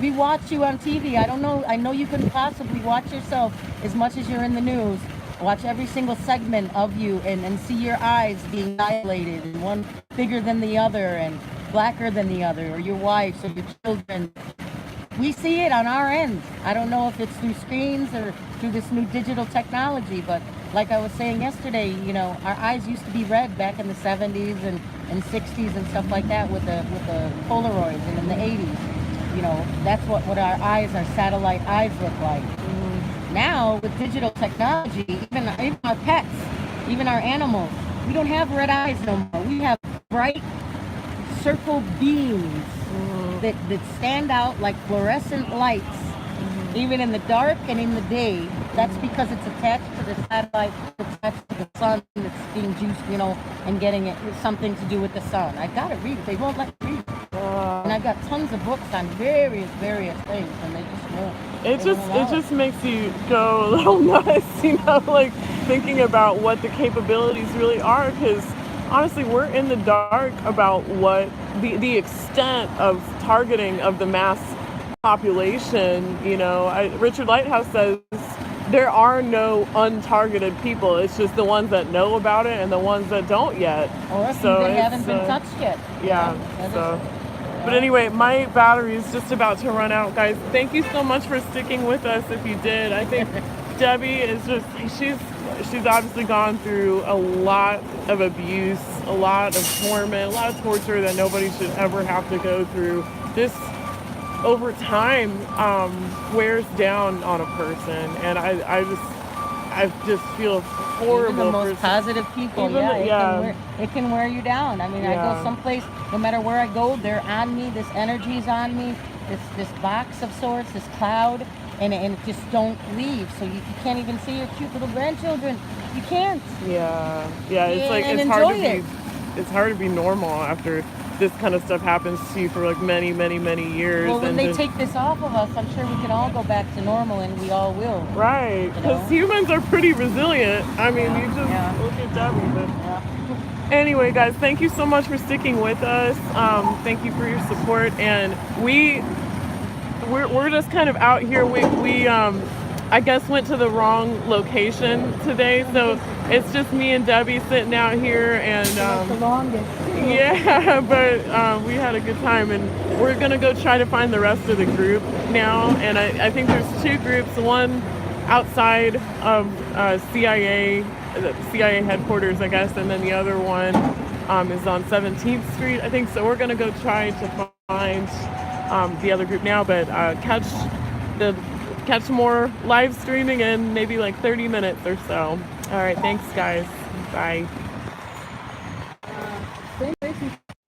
We watch you on TV. I know you couldn't possibly watch yourself as much as you're in the news. Watch every single segment of you and see your eyes being dilated, and one bigger than the other and blacker than the other, or your wives or your children. We see it on our end. I don't know if it's through screens or through this new digital technology, but like I was saying yesterday, you know, our eyes used to be red back in the 70s and 60s and stuff like that with the Polaroids, and in the 80s. that's what our eyes, our satellite eyes look like. Now, with digital technology, even our pets, even our animals, we don't have red eyes no more. We have bright circle beams that stand out like fluorescent lights, even in the dark and in the day. That's because it's attached to the satellite, attached to the sun that's being juiced, and getting something to do with the sun. I gotta read it. They won't let me read. And I've got tons of books on various things, and they just won't. It just makes you go a little nuts, like thinking about what the capabilities really are, because honestly, we're in the dark about what the extent of targeting of the mass population. Richard Lighthouse says there are no untargeted people. It's just the ones that know about it and the ones that don't yet. Or so they haven't been touched yet. Yeah. But anyway, my battery is just about to run out, guys. Thank you so much for sticking with us if you did. I think Debbie is she's obviously gone through a lot of abuse, a lot of torment, a lot of torture that nobody should ever have to go through. This, over time, wears down on a person, and I just feel horrible. Even the most positive people, it can wear you down. I mean, I go someplace, no matter where I go, they're on me. This energy's on me. This box of sorts, this cloud, and it just don't leave. So you can't even see your cute little grandchildren. You can't. Yeah. It's like it's hard to be normal after this kind of stuff happens to you for like many, many, many years. Well, when they take this off of us, I'm sure we can all go back to normal, and we all will. Right, because humans are pretty resilient. I mean, you just look at Debbie. But anyway, guys, thank you so much for sticking with us. Thank you for your support, and we're just kind of out here. We I guess went to the wrong location today, so it's just me and Debbie sitting out here, and the longest. Yeah, but we had a good time, and we're gonna go try to find the rest of the group now. And I think there's two groups, one outside of CIA headquarters, I guess, and then the other one is on 17th Street, I think. So we're gonna go try to find the other group now, but catch more live streaming in maybe like 30 minutes or so. All right, thanks guys. Bye.